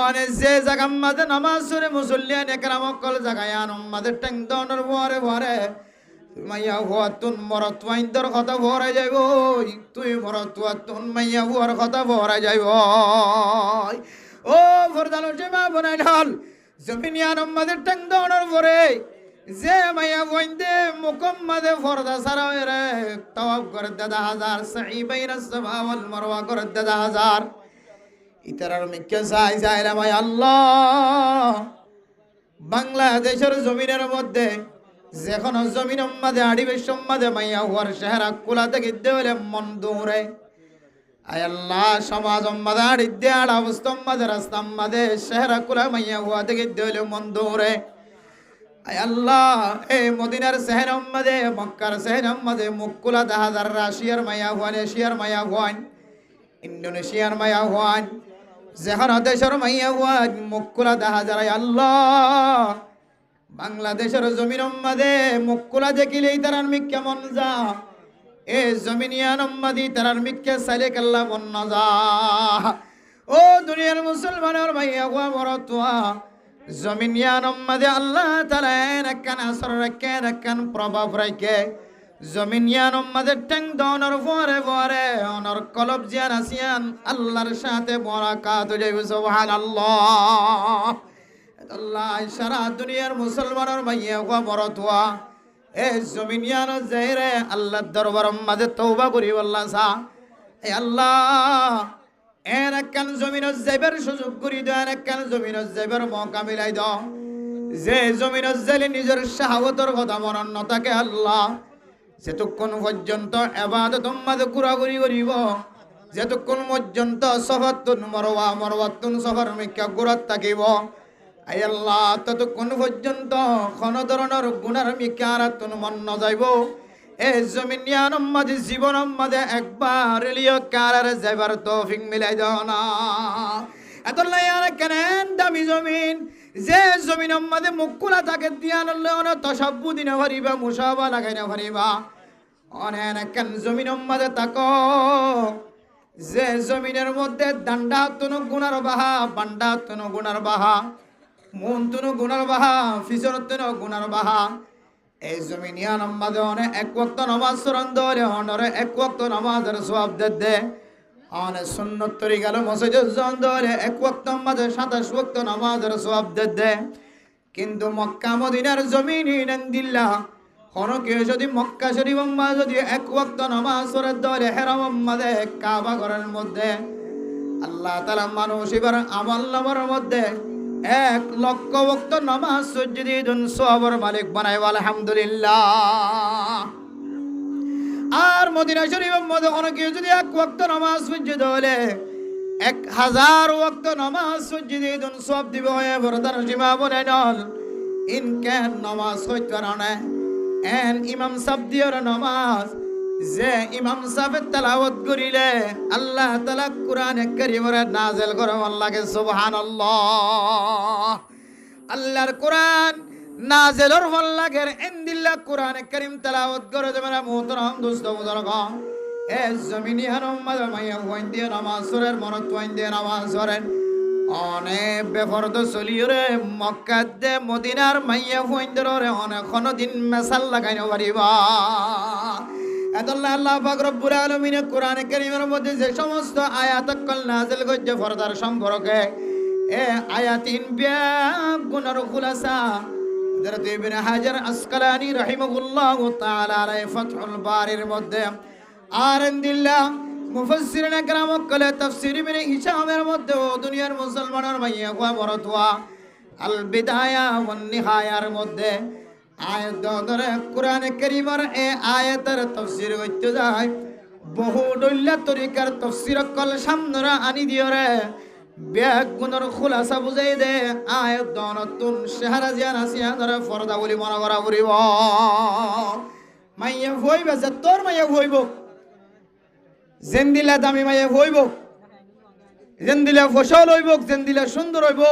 Speaker 2: অনে যে জায়গার মাঝে নামাজ পড়ে মুসল্লিয়ান একরাম কল জায়গায় মাঝে ঠেং দনের মরে মরে মাইয়া হুয়া তুন মরত ওয়াইন্দর কথা ভরা যাইব তুই মরত হুয়া তুন মাইয়া হুয়ার কথা ভরা যাইব ও ফরদানো জমা বনাই ঢাল জমিনিয়ান মাঝে ঠেং দনের পরে যে মাইয়া ওয়াইন্দে মুকম্মাদে ফরদা সারা রে তওয়াব করে 10,000 সাই বাইনা সফা ওয়াল মারওয়া করে 10,000 ইতারার মিক্কে চাই চাইলাম আল্লাহ বাংলাদেশের জমিনের মধ্যে যেখন জমিন মাঝে আড়িবেশ মাঝে মাইয়া হওয়ার চেহারা কুলা থেকে দেওয়ালে মন দৌড়ে আয় আল্লাহ সমাজ মাঝে আড়ি দে আড় অবস্থা মাঝে রাস্তা মাঝে চেহারা কুলা মাইয়া হওয়া থেকে দেওয়ালে মন দৌড়ে আয় আল্লাহ এই মদিনার শহর মাঝে মক্কার শহর মাঝে মুকুলা 10,000 রাশিয়ার মাইয়া হওয়ান এশিয়ার মাইয়া হওয়ান ইন্দোনেশিয়ার মাইয়া হওয়ান
Speaker 1: যেখানে দেশের মাইয়া হুয়া মুখকুলা দেখা যায় আল্লাহ বাংলাদেশের জমিন মাদে মুখকুলা দেখিলেই তারার মিক কেমন যা এ জমিনিয়ান মাদি তারার মিককে সাইলে কাল্লা বন্ন যা ও দুনিয়ার মুসলমানের মাইয়া হুয়া মরতুয়া জমিনিয়ান মাদে আল্লাহ তাআলা একখান আসর রাখে একখান প্রভাব রাখে জমিনিয়ান মাদে ট্যাং দনর পরে পরে অনর কলব জিয়ান আসিয়ান আল্লাহর সাথে বরাকাত যাইবে সুবহানাল্লাহ আল্লাহ সারা দুনিয়ার মুসলমানের মাইয়া হুয়া মরতুয়া এ জমিনিয়ান যাইরে আল্লাহর দরবারের মাঝে তওবা করি আল্লাহ সা এ আল্লাহ এর একখান জমিনত যাইবার সুযোগ করি দাও একখান জমিনত যাইবার মৌকা মিলাই দাও যে জমিনত যাইলে নিজের শাহাওয়াতের কথা মরণ ন থাকে আল্লাহ যেতক্ষণ পর্যন্ত ইবাদত মাঝে ঘোরাঘুরি করিব যেতক্ষণ পর্যন্ত সফাতুন মরওয়াতুন সফর মিকা ঘোরাত থাকিব আই আল্লাহ ততক্ষণ পর্যন্ত কোন ধরনের গুনার মিকারাতুন মন ন যাইব এ জমিনিয়ান মাঝে জীবন মাঝে একবার লিও কারার যাইবার তৌফিক মিলাই দাও না এতলাই আর কেন দামি জমিন যে জমিন মাঝে মুকুলা থাকে দিয়া নলে তসাব্বু দিনে ভরিবা মুসাবা লাগাই না ভরিবা অনেক কেন জমিন মাঝে তাকো যে জমিনের মধ্যে দান্ডা তুনো গুনার বাহা বান্ডা তুনো গুনার বাহা মন তুনো গুনার বাহা ফিসর তুনো গুনার বাহা এই জমিনিয়ান মাঝে অনেক এক ওয়াক্ত নামাজ সরণ ধরে অনরে এক ওয়াক্ত নামাজের সওয়াব দে অনেক সুন্নত তরিকার মসজিদে জন ধরে এক ওয়াক্ত মাঝে 27 ওয়াক্ত নামাজের সওয়াব দে কিন্তু মক্কা মদিনার জমিনে নন্দিল্লা কোন কেউ যদি মক্কা শরীফ মাঝে যদি এক ওয়াক্ত নামাজ সরণ ধরে হেরাম মাঝে কাবা ঘরের মধ্যে আল্লাহ তাআলা মানুষ এবার আমল নামার মধ্যে 1,00,000 ওয়াক্ত নামাজ সজ্জিদি দুন সওয়াবের মালিক বানায় আলহামদুলিল্লাহ আর মদিনা শরীফের মধ্যে কোন কেউ যদি এক ওয়াক্ত নামাজ সজ্জিদ হলে 1000 ওয়াক্ত নামাজ সজ্জিদি দুন সওয়াব দিব হয় বরদার সীমা বলে নল ইনকান নামাজ হইতে না এন ইমাম সাহেব দিয়ার নামাজ যে ইমাম সাহেব তেলাওয়াত করিলে আল্লাহ তাআলা কোরআনে কারীমের নাযিল করে আল্লাহকে সুবহানাল্লাহ আল্লাহর কোরআন নাযিলের ফল লাগে ইনদিল্লাহ কোরআনে কারীম তেলাওয়াত করে যে মেরা মুহতারাম দোস্ত বুজুর্গন এ জমিনিয়ান উম্মাত মাইয়া ওয়াইন দিয়ে নামাজ পড়েন মরত ওয়াইন দিয়ে নামাজ পড়েন অনেক বেফরদ চলিরে মক্কা দে মদিনার মাইয়া ওয়াইন ধরে অনেক কোনদিন মেসাল লাগাইনো পারিবা এতল্লাহ আল্লাহ পাক রব্বুল আলামিন কোরআনে কারীমের মধ্যে যে সমস্ত আয়াত কল নাযিল করেছে ফরদার সম্পর্কে এ আয়াতিন গুনার খুলাসা হযরত ইবনে হাজার আসকালানী রাহিমাহুল্লাহু তাআলা আলাইহি ফাতহুল বারির মধ্যে আরন্দিল্লাহ মুফাসসিরিন کرام কলে তাফসীর ইবনে হিশামের মধ্যে দুনিয়ার মুসলমানের মাইয়া ওয়া বরতওয়া আল বিদায়া ওয়ান নিহায়ার মধ্যে আয়াত ধরে কোরআনে কারীমের এই আয়াতের তাফসীর হইতে যায় বহু দল্লা তরিকার তাফসীর কল সামনে আনি দিওরে বেগুনের খুলাসা বুঝাই দে আয়াত দনতুন শাহরা জিয়ান আসিয়া ধরে ফরদা বলি মনে করা করিব মাইয়া হইবে যে তোর মাইয়া হইব জেন্দিলা দামি মাইয়া হইব জেন্দিলা ফসল হইব জেন্দিলা সুন্দর হইব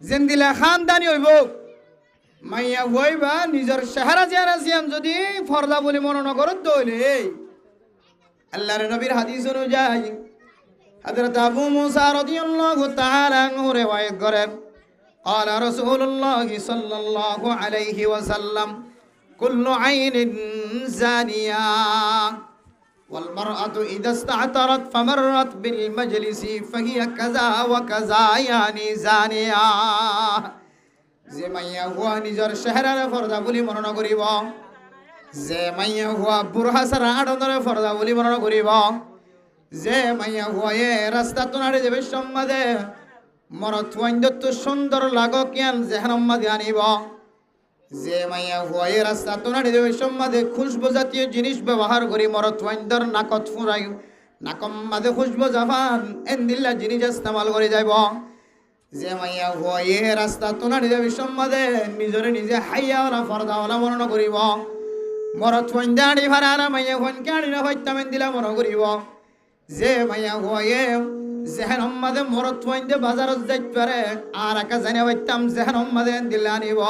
Speaker 1: জেন্দিলা খানদানি হইব মাইয়া হইবা নিজের শাহরা জিয়ান আসিয়ান যদি ফরদা বলি মনে না করত হইলে আল্লাহর নবীর হাদিস অনুযায়ী হযরত আবু মুসা রাদিয়াল্লাহু তাআলা আনহু riwayat করেন قال رسول الله صلى الله عليه وسلم كل عين زانية والمرأة إذا استعطرت فمرت بالمجلس فهي كذا وكذا يعني زانية যে মাইয়া হুয়া নিজের চেহারারে ফরদা বলি মনে করিব যে মাইয়া হুয়া বুরহা সারা আড়নরে ফরদা বলি মনে করিব যে মাইয়া হুয়ে রাস্তা তোনারে যাবে সম্মাদে মরত ওয়াইন্দত সুন্দর লাগো কিয়ান জেহনাম্মাদে আনিব যে মাইয়া হুয়ে রাস্তা তোনারে যাবে সম্মাদে খুশবু জাতীয় জিনিস ব্যবহার করি মরত ওয়াইন্দর নাকত ফুরাই নাকম্মাদে খুশবু জাফান এন্দিল্লা জিনিস ইস্তেমাল করে যাইব যে মাইয়া হুয়ে রাস্তা তোনারে যাবে সম্মাদে নিজরে নিজে হাইয়াওয়ালা ফরদাওয়ালা মনে করিব মরত ওয়াইন্দা আড়ি ভাড়া মাইয়া হুন কাড়ি না হইতাম এন্দিলা মনে করিব যে মাইয়া হয়ে জেহেন মাঝে মরত ওয়াইন্দে বাজারত যাইত পারে আর একা জানে বাইতাম জেহেন মাঝে দিল্লা আনিব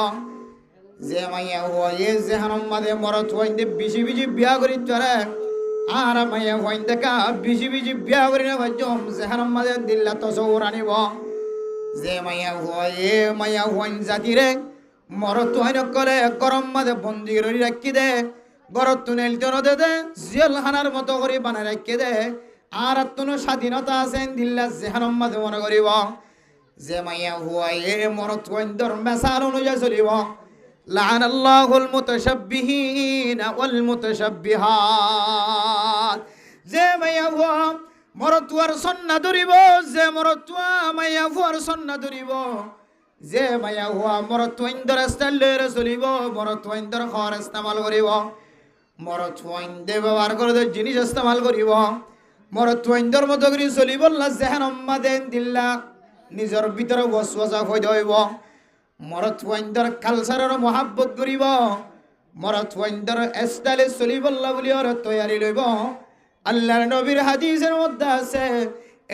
Speaker 1: যে মাইয়া হয়ে জেহেন মাঝে মরত ওয়াইন্দে বিজি বিজি বিয়া করিত পারে আর মাইয়া ওয়াইন্দে কা বিজি বিজি বিয়া করি না বাইতাম জেহেন মাঝে দিল্লা তসৌর আনিব যে মাইয়া হইন জাতিরে মরত হইন করে গরম মাঝে বন্দি করে রাখি দে গরত তুনেল দে দে জেলখানার মতো করে বানায় রাখি দে আর কোনো স্বাধীনতা আছে দিল্লা জেহানম মাঝে মনে করিব যে মাইয়া হুয়ায়ে মরত হইন্দর মেসার অনুযায়ী চলিব লাআন আল্লাহুল মুতাশাব্বিহিন ওয়াল মুতাশাব্বিহাত যে মাইয়া হুয়া মরতুয়ার সন্না ধরিব যে মরতুয়া মাইয়া হুয়ার সন্না ধরিব যে মাইয়া হুয়া মরতুইন্দর স্টাইলের চলিব মরতুইন্দর খর ইস্তেমাল করিব মরতুইন্দে ব্যবহার করে জিনিস ইস্তেমাল করিব মরতুইন্দর মতো করে চলিব না জেহানম মাদে দিল্লা নিজের ভিতরে ওয়াসওয়াসা হই দইব মরতুইন্দর কালচারের মহাব্বত করিব মরতুইন্দর স্টাইলে চলিব না বলি আর তৈয়ারি লইব আল্লাহর নবীর হাদিসের মধ্যে আছে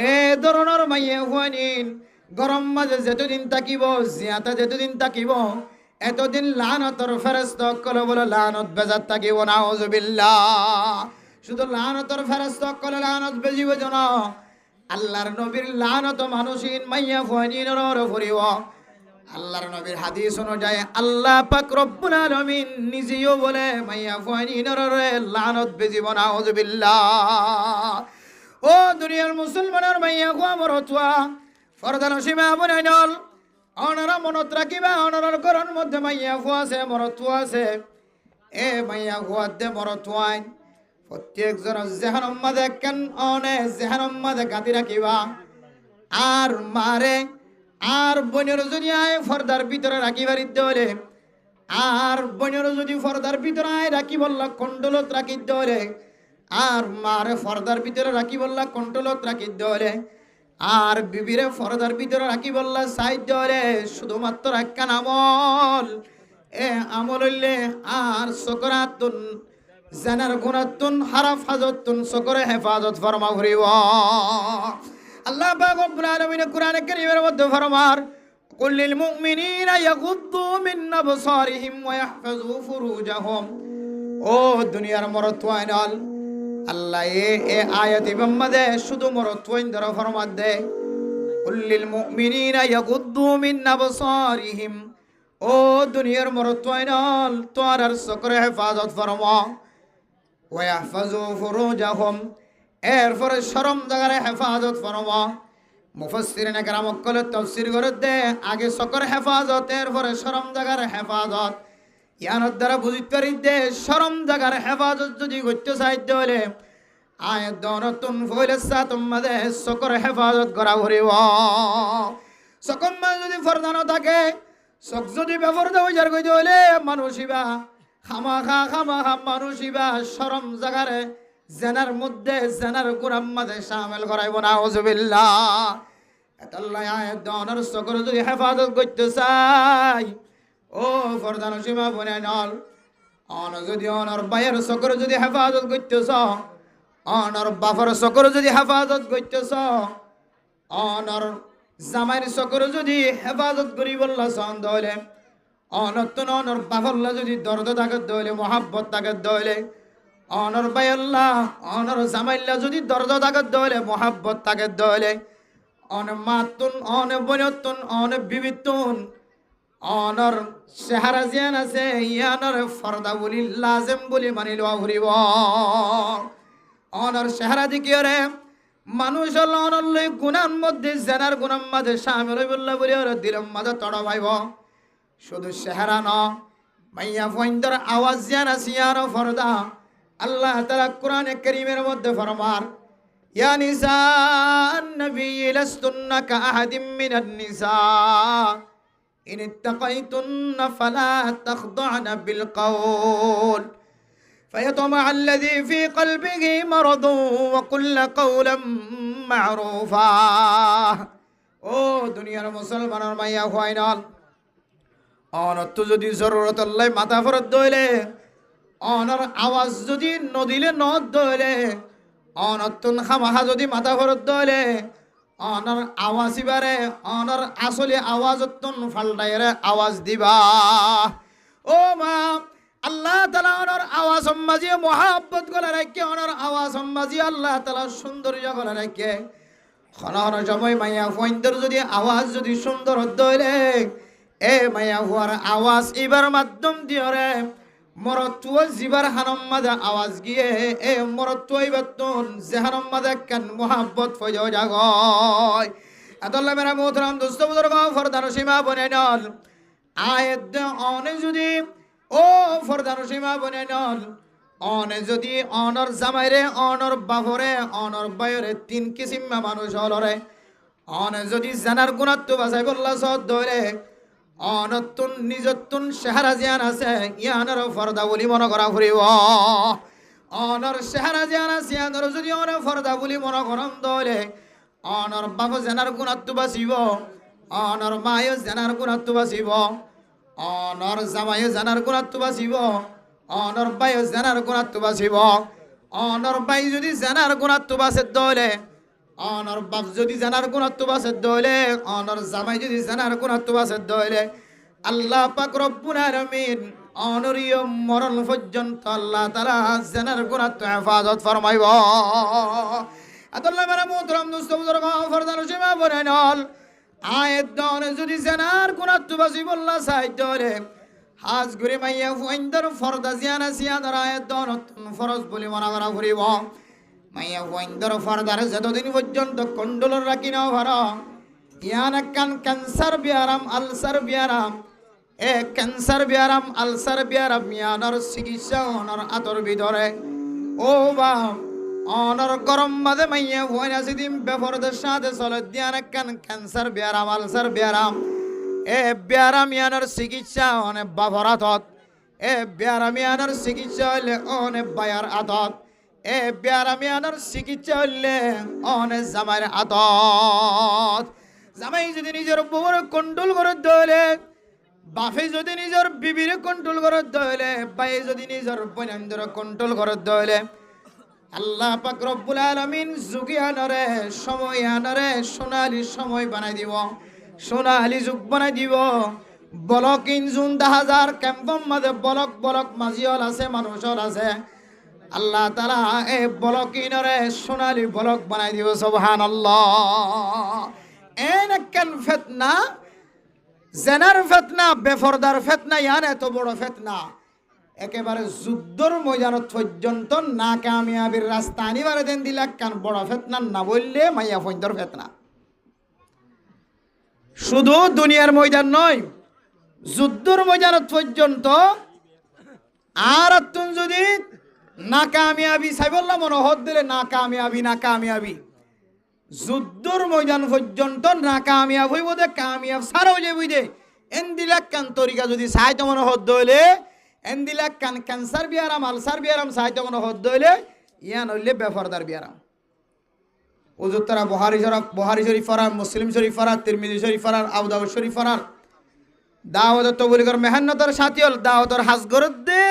Speaker 1: এ ধরনের মাইয়া হুয়ানিন গরম মাঝে যতদিন থাকিব জিয়াতা যতদিন থাকিব এতদিন লানতর ফেরেশতা কল বলে লানত বেজাত থাকিব নাউজুবিল্লাহ শুধু লানতর ফেরেশতা কল লানত বেজিব জন আল্লাহর নবীর লানত মানুষিন মাইয়া হুয়ানিনের উপরিব আল্লাহর নবীর হাদিস অনুযায়ী আল্লাহ পাক রব্বুল আলামিন নিজেও বলে মাইয়া হুয়ানিনের লানত বেজিব নাউজুবিল্লাহ ও দুনিয়ার মুসলমানের মাইয়া হুয়া মরতুয়া ফরদান সীমা বনাইনল অনরা মনত রাখিবা অনরার ঘরের মধ্যে মাইয়া হুয়া আছে মরতুয়া আছে এ মাইয়া হুয়াতে মরতুয়াইন প্রত্যেকজন জেহানম মাঝে কেন অনে জেহানম মাঝে গাতি রাখিবা আর মারে আর বনের যদি আয় ফর্দার ভিতরে রাখিবার হলে আর বনের যদি ফর্দার ভিতরে আয় রাখি বললা কন্ট্রোলত রাখি হলে আর মারে ফর্দার ভিতরে রাখি বললা কন্ট্রোলত রাখি হলে আর বিবিরে ফর্দার ভিতরে রাখি বললা সাইড হলে শুধুমাত্র একখান আমল এ আমল হইলে আর সকরাতুন জানার গুণাতুন হারাফ হাজতুন সকরে হেফাজত ফরমা ভরিব আল্লাহ পাক রব্বুল আলামিন কোরআনে কারীমের মধ্যে ফরমার কুল লিল মুমিনিনা ইয়াগুদ্দু মিন আবসারিহিম ওয়া ইয়াহফাযু ফুরুজাহুম ও দুনিয়ার মরতওয়াইনাল আল্লাহ এ আয়াত ইবাম্মাদে শুধু মরতওয়াইন ধরা ফরমাত দে কুল লিল মুমিনিনা ইয়াগুদ্দু মিন আবসারিহিম ও দুনিয়ার মরতওয়াইনাল তোর সকরে হেফাজত ফরমা ওয়া ইয়াহফাযু ফুরুজাহুম এরপরে শরম জায়গায় হেফাজত ফরমা মুফাসসিরিনে কেরাম কলে তাফসীর করে দে আগে সকর হেফাজত এরপরে শরম জায়গার হেফাজত ইয়ানোর দ্বারা বুঝিতে পারি দে শরম জায়গার হেফাজত যদি করতে চাইতে হলে আয়াত দনতুন ফইলে সাতমাদে সকর হেফাজত করা ভরিব সকম যদি ফরদানো থাকে সক যদি বেফরদা হয়ে যার কইতে হলে মানুষিবা খামাখা মানুষিবা শরম জায়গারে জেনার মধ্যে জেনার গুনার মাঝে শামিল করাইব নাউজুবিল্লাহ আল্লাহ আয়াত দনর সকর যদি হেফাজত করতে চাই ও ফরদান সীমা বনে নল অন যদি অনর বাইয়ের সকর যদি হেফাজত করতেছ অনর বাফর সকর যদি হেফাজত করতেছ অনর জামাইর সকর যদি হেফাজত করি বললা সন দলে অনতুন অনর বাফল্লা যদি দর্দ থাকে দলে মোহাব্বত থাকে দলে অনর বাইল্লাহ অনর জামাইল্লা যদি দর্দ থাকে দলে মোহাব্বত থাকে দলে অন মাতুন অন বনতুন অন বিবিতুন অনর চেহারা জিয়ান আছে ইয়ানর ফরদা বলি লাজেম বলি মানি লওয়া ঘুরিব অনর চেহারা দিকিরে মানুষ অনর লই গুনার মধ্যে জেনার গুনার মাঝে শামিল হইবল্লা বলি ওর দিলম মাঝে তড় ভাইব শুধু চেহারা ন মাইয়া ফইন্দর আওয়াজ জিয়ান আছে ইয়ার ফরদা আল্লাহ তাআলা কোরআনে কারীমের মধ্যে ফরমার ইয়া নিসান নবী লাস্তুন্না কাআহাদিম মিনান নিসা إن اتقيتن فلا تخضعن بالقول فيطمع الذي في قلبه مرض وقل قولا معروفا ও দুনিয়ার মুসলমানের মাইয়া হয়নাল অনত যদি জরুরত আল্লাহ মাথা ফরত দইলে অনর আওয়াজ যদি নদিলে নদ দইলে অনতুন খামাহা যদি মাথা ফরত দইলে অনর আওয়াজ ইবারে অনর আসলে আওয়াজতন ফাল্টাইরে আওয়াজ দিবা ও মা আল্লাহ তাআলা অনর আওয়াজ মাঝে মোহাব্বত করে রাখে অনর আওয়াজ মাঝে আল্লাহ তাআলা সৌন্দর্য করে রাখে খনর সময় মাইয়া ফইন্দর যদি আওয়াজ যদি সুন্দর হইলে এ মাইয়া হুয়ার আওয়াজ ইবার মাধ্যম দিয়রে মরতুয়া জিবার হানম মাদা আওয়াজ গিয়ে এ মরতুয়া ইবাতুন জেহানম মাদা কান মোহাব্বত ফজো জাগয় আদল্লা মেরা মোহতরম দোস্ত বুজুর্গ ফরদান সীমা বনে নল আয়াত অনে যদি ও ফরদান সীমা বনে নল অনে যদি অনর জামাইরে অনর বাবরে অনর বাইরে তিন কিসিমা মানুষ হলরে অনে যদি জানার গুণাত্ব বাসাই বললা সদ ধরে অনতুন নিজতুন চেহারা জিয়ান আছে ইয়ানোর ফর্দা বলি মনে করা ফুরিব অনর চেহারা জিয়ান আছে ইয়ানোর যদি অনে ফর্দা বলি মনে করম দলে অনর বাপ জেনার গুণাত্ব বাঁচিব অনর মায়ও জেনার গুণাত্ব বাঁচিব অনর জামাইও জানার গুণাত্ব বাঁচিব অনর বাইও জানার গুণাত্ব বাঁচিব অনর বাই যদি জানার গুণাত্ব বাঁচে দলে অনর বাপ যদি জানার গুণাত্ব বাঁচে দলে অনর জামাই যদি জানার গুণাত্ব বাঁচে দলে আল্লাহ পাক রব্বুল আলামিন অনরিয় মরণ পর্যন্ত আল্লাহ তাআলা জানার গুণাত্ব হেফাজত ফরমাইব আল্লাহ মেরা মোহতরম দোস্ত বুজুর্গ ফরদান সীমা বনে নল আয়াত দনে যদি জানার গুণাত্ব বাঁচিব আল্লাহ চাই দলে হাজ ঘুরে মাইয়া ফুইন্দর ফরদা জিয়ানা সিয়াদার আয়াত দন ফরজ বলি মনে করা ফুরিব মাইয়া ফুইন্দর ফরদার যতদিন পর্যন্ত কন্ডল রাখি না ভর ইয়ান কান ক্যান্সার বিয়ারাম আলসার বিয়ারাম এ ক্যান্সার বিয়ারাম আলসার বিয়ারাম ইয়ানর চিকিৎসা অনর আতর ভিতরে ও বা অনর গরম বাদে মাইয়া ফুইনা সিদিম বেফরদের সাথে চলে দিয়ান কান ক্যান্সার বিয়ারাম আলসার বিয়ারাম এ ব্যারামিয়ানোর চিকিৎসা অনেক বাবর আতত এ ব্যারামিয়ানোর চিকিৎসা হইলে অনেক বায়ার আতত এ ব্যারামিয়ানোর চিকিৎসা হইলে অনেক জামাইয়ের আতত জামাই যদি নিজের বউর কন্ট্রোল করে দলে বাপে যদি নিজের বিবির কন্ট্রোল করে দলে বাই যদি নিজের বইনন্দর কন্ট্রোল করে দলে আল্লাহ পাক রব্বুল আলামিন যুগে আনরে সময় আনরে সোনালি সময় বানাই দিব সোনালি যুগ বানাই দিব বলক ইনজুন 10,000 ক্যাম্পম মাঝে বলক বলক মাঝিয়ল আছে মানুষল আছে আল্লাহ তাআলা এ বলক ইনরে সোনালি বলক বানাই দিব সুবহানাল্লাহ এনকান ফিতনা জেনার ফিতনা বেফরদার ফিতনা ইয়ান এত বড় ফিতনা একেবারে যুদ্ধর ময়দানত পর্যন্ত না কামিয়াবির রাস্তা আনিবারে দেন দিলা কান বড় ফিতনা না বললে মাইয়া ফইন্দর ফিতনা শুধু দুনিয়ার ময়দান নয় যুদ্ধর ময়দানত পর্যন্ত আর তুন যদি না কামিয়াবি সাইবল্লা মনে হদ দিলে না কামিয়াবি যুদ্ধর ময়দান পর্যন্ত না কামিয়াব হইব দে কামিয়াব সারাও যাইব দে এন দিলা কান তরিকা যদি সাইতে মনে হদ দইলে এন দিলা কান ক্যান্সার বিয়ারাম আলসার বিয়ারাম সাইতে মনে হদ দইলে ইয়ান হইলে বেফরদার বিয়ারাম ওজুর তারা বহারি শরীফ ফরার মুসলিম শরীফ ফরার তিরমিজি শরীফ ফরার আবু দাউদ শরীফ ফরার দাওয়াত তবলিগর মেহনতর সাথী হল দাওয়াতর হাজ গরদ দে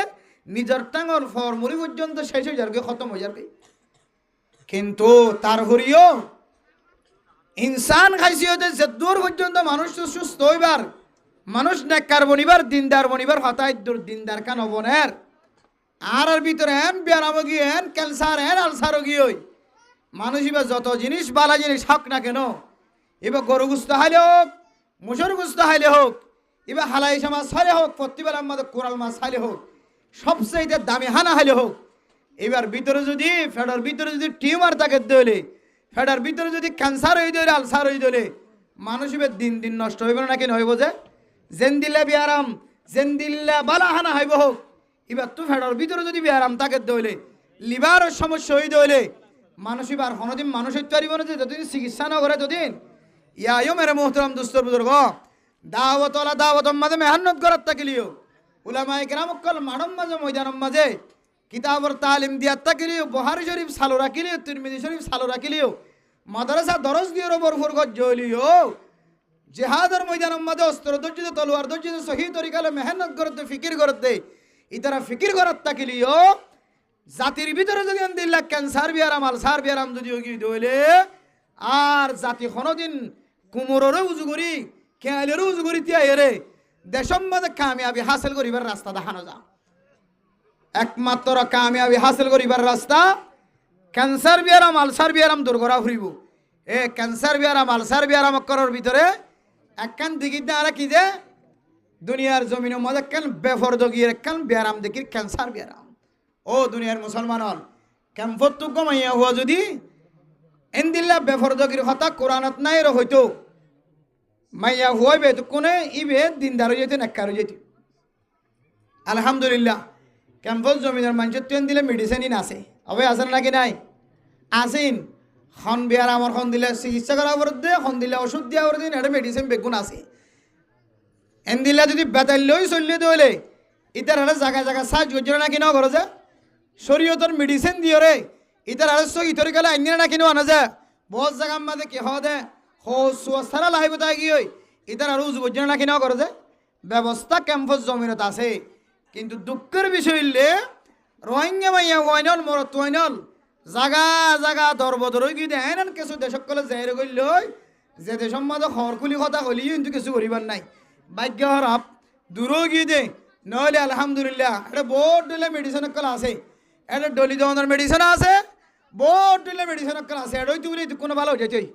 Speaker 1: নিজের টাঙ্গর ফরমুলি পর্যন্ত শেষ হয়ে যাবে খতম হয়ে যাবে কিন্তু তার হরিও ইনসান খাইসিয়তে যে দূর পর্যন্ত মানুষ সুস্থ হইবার মানুষ নেককার বনিবার দিনদার বনিবার হতায় দূর দিনদার কান বনের আর ভিতরে এন ব্যারাম গিয়ে এন ক্যান্সার এন আলসারও গিয়ে মানুষ এবার যত জিনিস বালা জিনিস হক না কেন এবার গরু গুস্ত হাইলে হোক মুসর গুস্ত হাইলে হোক এবার হালাই মাছ হাইলে হোক প্রতিবার আমাদের কোরাল মাছ হাইলে হোক সবচেয়ে দামি হানা হাইলে হোক এবার ভিতরে যদি ফেডার ভিতরে যদি টিউমার থাকে দলে ফেডার ভিতরে যদি ক্যান্সার হয়ে দলে আলসার হয়ে দলে মানুষ এবার দিন দিন নষ্ট হইব না কেন হইব যে জেন দিল্লা বিয়ারাম জেন দিল্লা বালা হানা হইব হোক এবার তো ফেডার ভিতরে যদি বিয়ারাম থাকে দলে লিভারের সমস্যা হয়ে দলে মানুষ এবার হনদিন মানুষ হইতে পারিব না যে যতদিন চিকিৎসা না করে ততদিন ইয়াইও মেরে মোহতরম দুস্তর বুজুর্গ দাওয়াতলা দাওয়াতম মাঝে মেহান্নত করার থাকিলিও উলামায়ে কেরাম কল মাডম মাঝে ময়দানম মাঝে কিতাবর তালিম দিয়ার থাকিলিও বুখারী শরীফ চালু রাখিলিও তিরমিজি শরীফ চালু রাখিলিও মাদ্রাসা দরজ দিও বরফুর গজ জলিও জিহাদের ময়দানম মাঝে অস্ত্র দর্জিত তলোয়ার দর্জিত সহি তরিকালে মেহনত করতে ফিকির করতে ইতারা ফিকির করার থাকিলিও জাতির ভিতরে যদি দিল্লা ক্যান্সার বিয়ারাম আলসার বিয়ারাম যদি দইলে আর জাতি কোনোদিন কুমোরেরও উজু করি খেয়ালেরও উজু করি তিয়ারে দেশম মাঝে কামিয়াবি হাসিল করিবার রাস্তা দেখানো যা একমাত্র কামিয়াবি হাসিল করিবার রাস্তা ক্যান্সার বিয়ারাম আলসার বিয়ারাম দূর করা ফুরিব এ ক্যান্সার বিয়ারাম আলসার বিয়ারাম করার ভিতরে একখান দিকির দ্বারা কি যে দুনিয়ার জমিনের মধ্যে একখান বেফরদগির একখান বিয়ারাম দেখির ক্যান্সার বিয়ারাম ও দুনিয়ার মুসলমানন ক্যাম্পত্তু কমাইয়া হওয়া যদি এন্দিল্লা বেফরদগির কথা কোরআনত নাই হয়তো মাইয়া হুয়াইবে তো কোনে ইবে দিনদার হয়ে যেত নেককার হয়ে যেত আলহামদুলিল্লাহ ক্যাম্পস জমিনের মানুষের ট্রেন দিলে মেডিসিন আছে অবে আসেন নাকি নাই আসেন খন বিয়ার আমার খন দিলে চিকিৎসা করা বরদে খন দিলে ওষুধ দিয়া বরদিন এটা মেডিসিন বেগুন আছে এন দিলে যদি বেতাল্যই চললে দইলে ইতার হারে জায়গা জায়গা সাজ গজ্জরা নাকি ন করে যে শরীয়তর মেডিসিন দিয়ে রে ইতার হারে সই ইতর গেলে আইনে নাকি ন আনা যায় বহুত জায়গা মাঝে কি হওয়া দে হো সুয়াস্থারা লাহিব তাই গিয়ে ইতার আর উজ গজ্জরা নাকি ন করে যে ব্যবস্থা ক্যাম্পাস জমিনত আছে কিন্তু দুঃখের বিষয় হইলে রোহিঙ্গা মাইয়া ওয়াইনল মরত ওয়াইনল জাগা জাগা দরবদর গিয়ে দেয় না কিছু দেশকলে যাই গইল যে দেশের মাঝে হরকুলি কথা হলি কিন্তু কিছু করিবার নাই ভাগ্য হরাপ দূরও গিয়ে দে নহলে আলহামদুলিল্লাহ এটা বহুত দিলে মেডিসিন কল আছে এটা ডলি দেওয়ার মেডিসিন আছে বহুত দিলে মেডিসিন কল আছে এটাই তুলি কোনো ভালো হয়ে যেতেই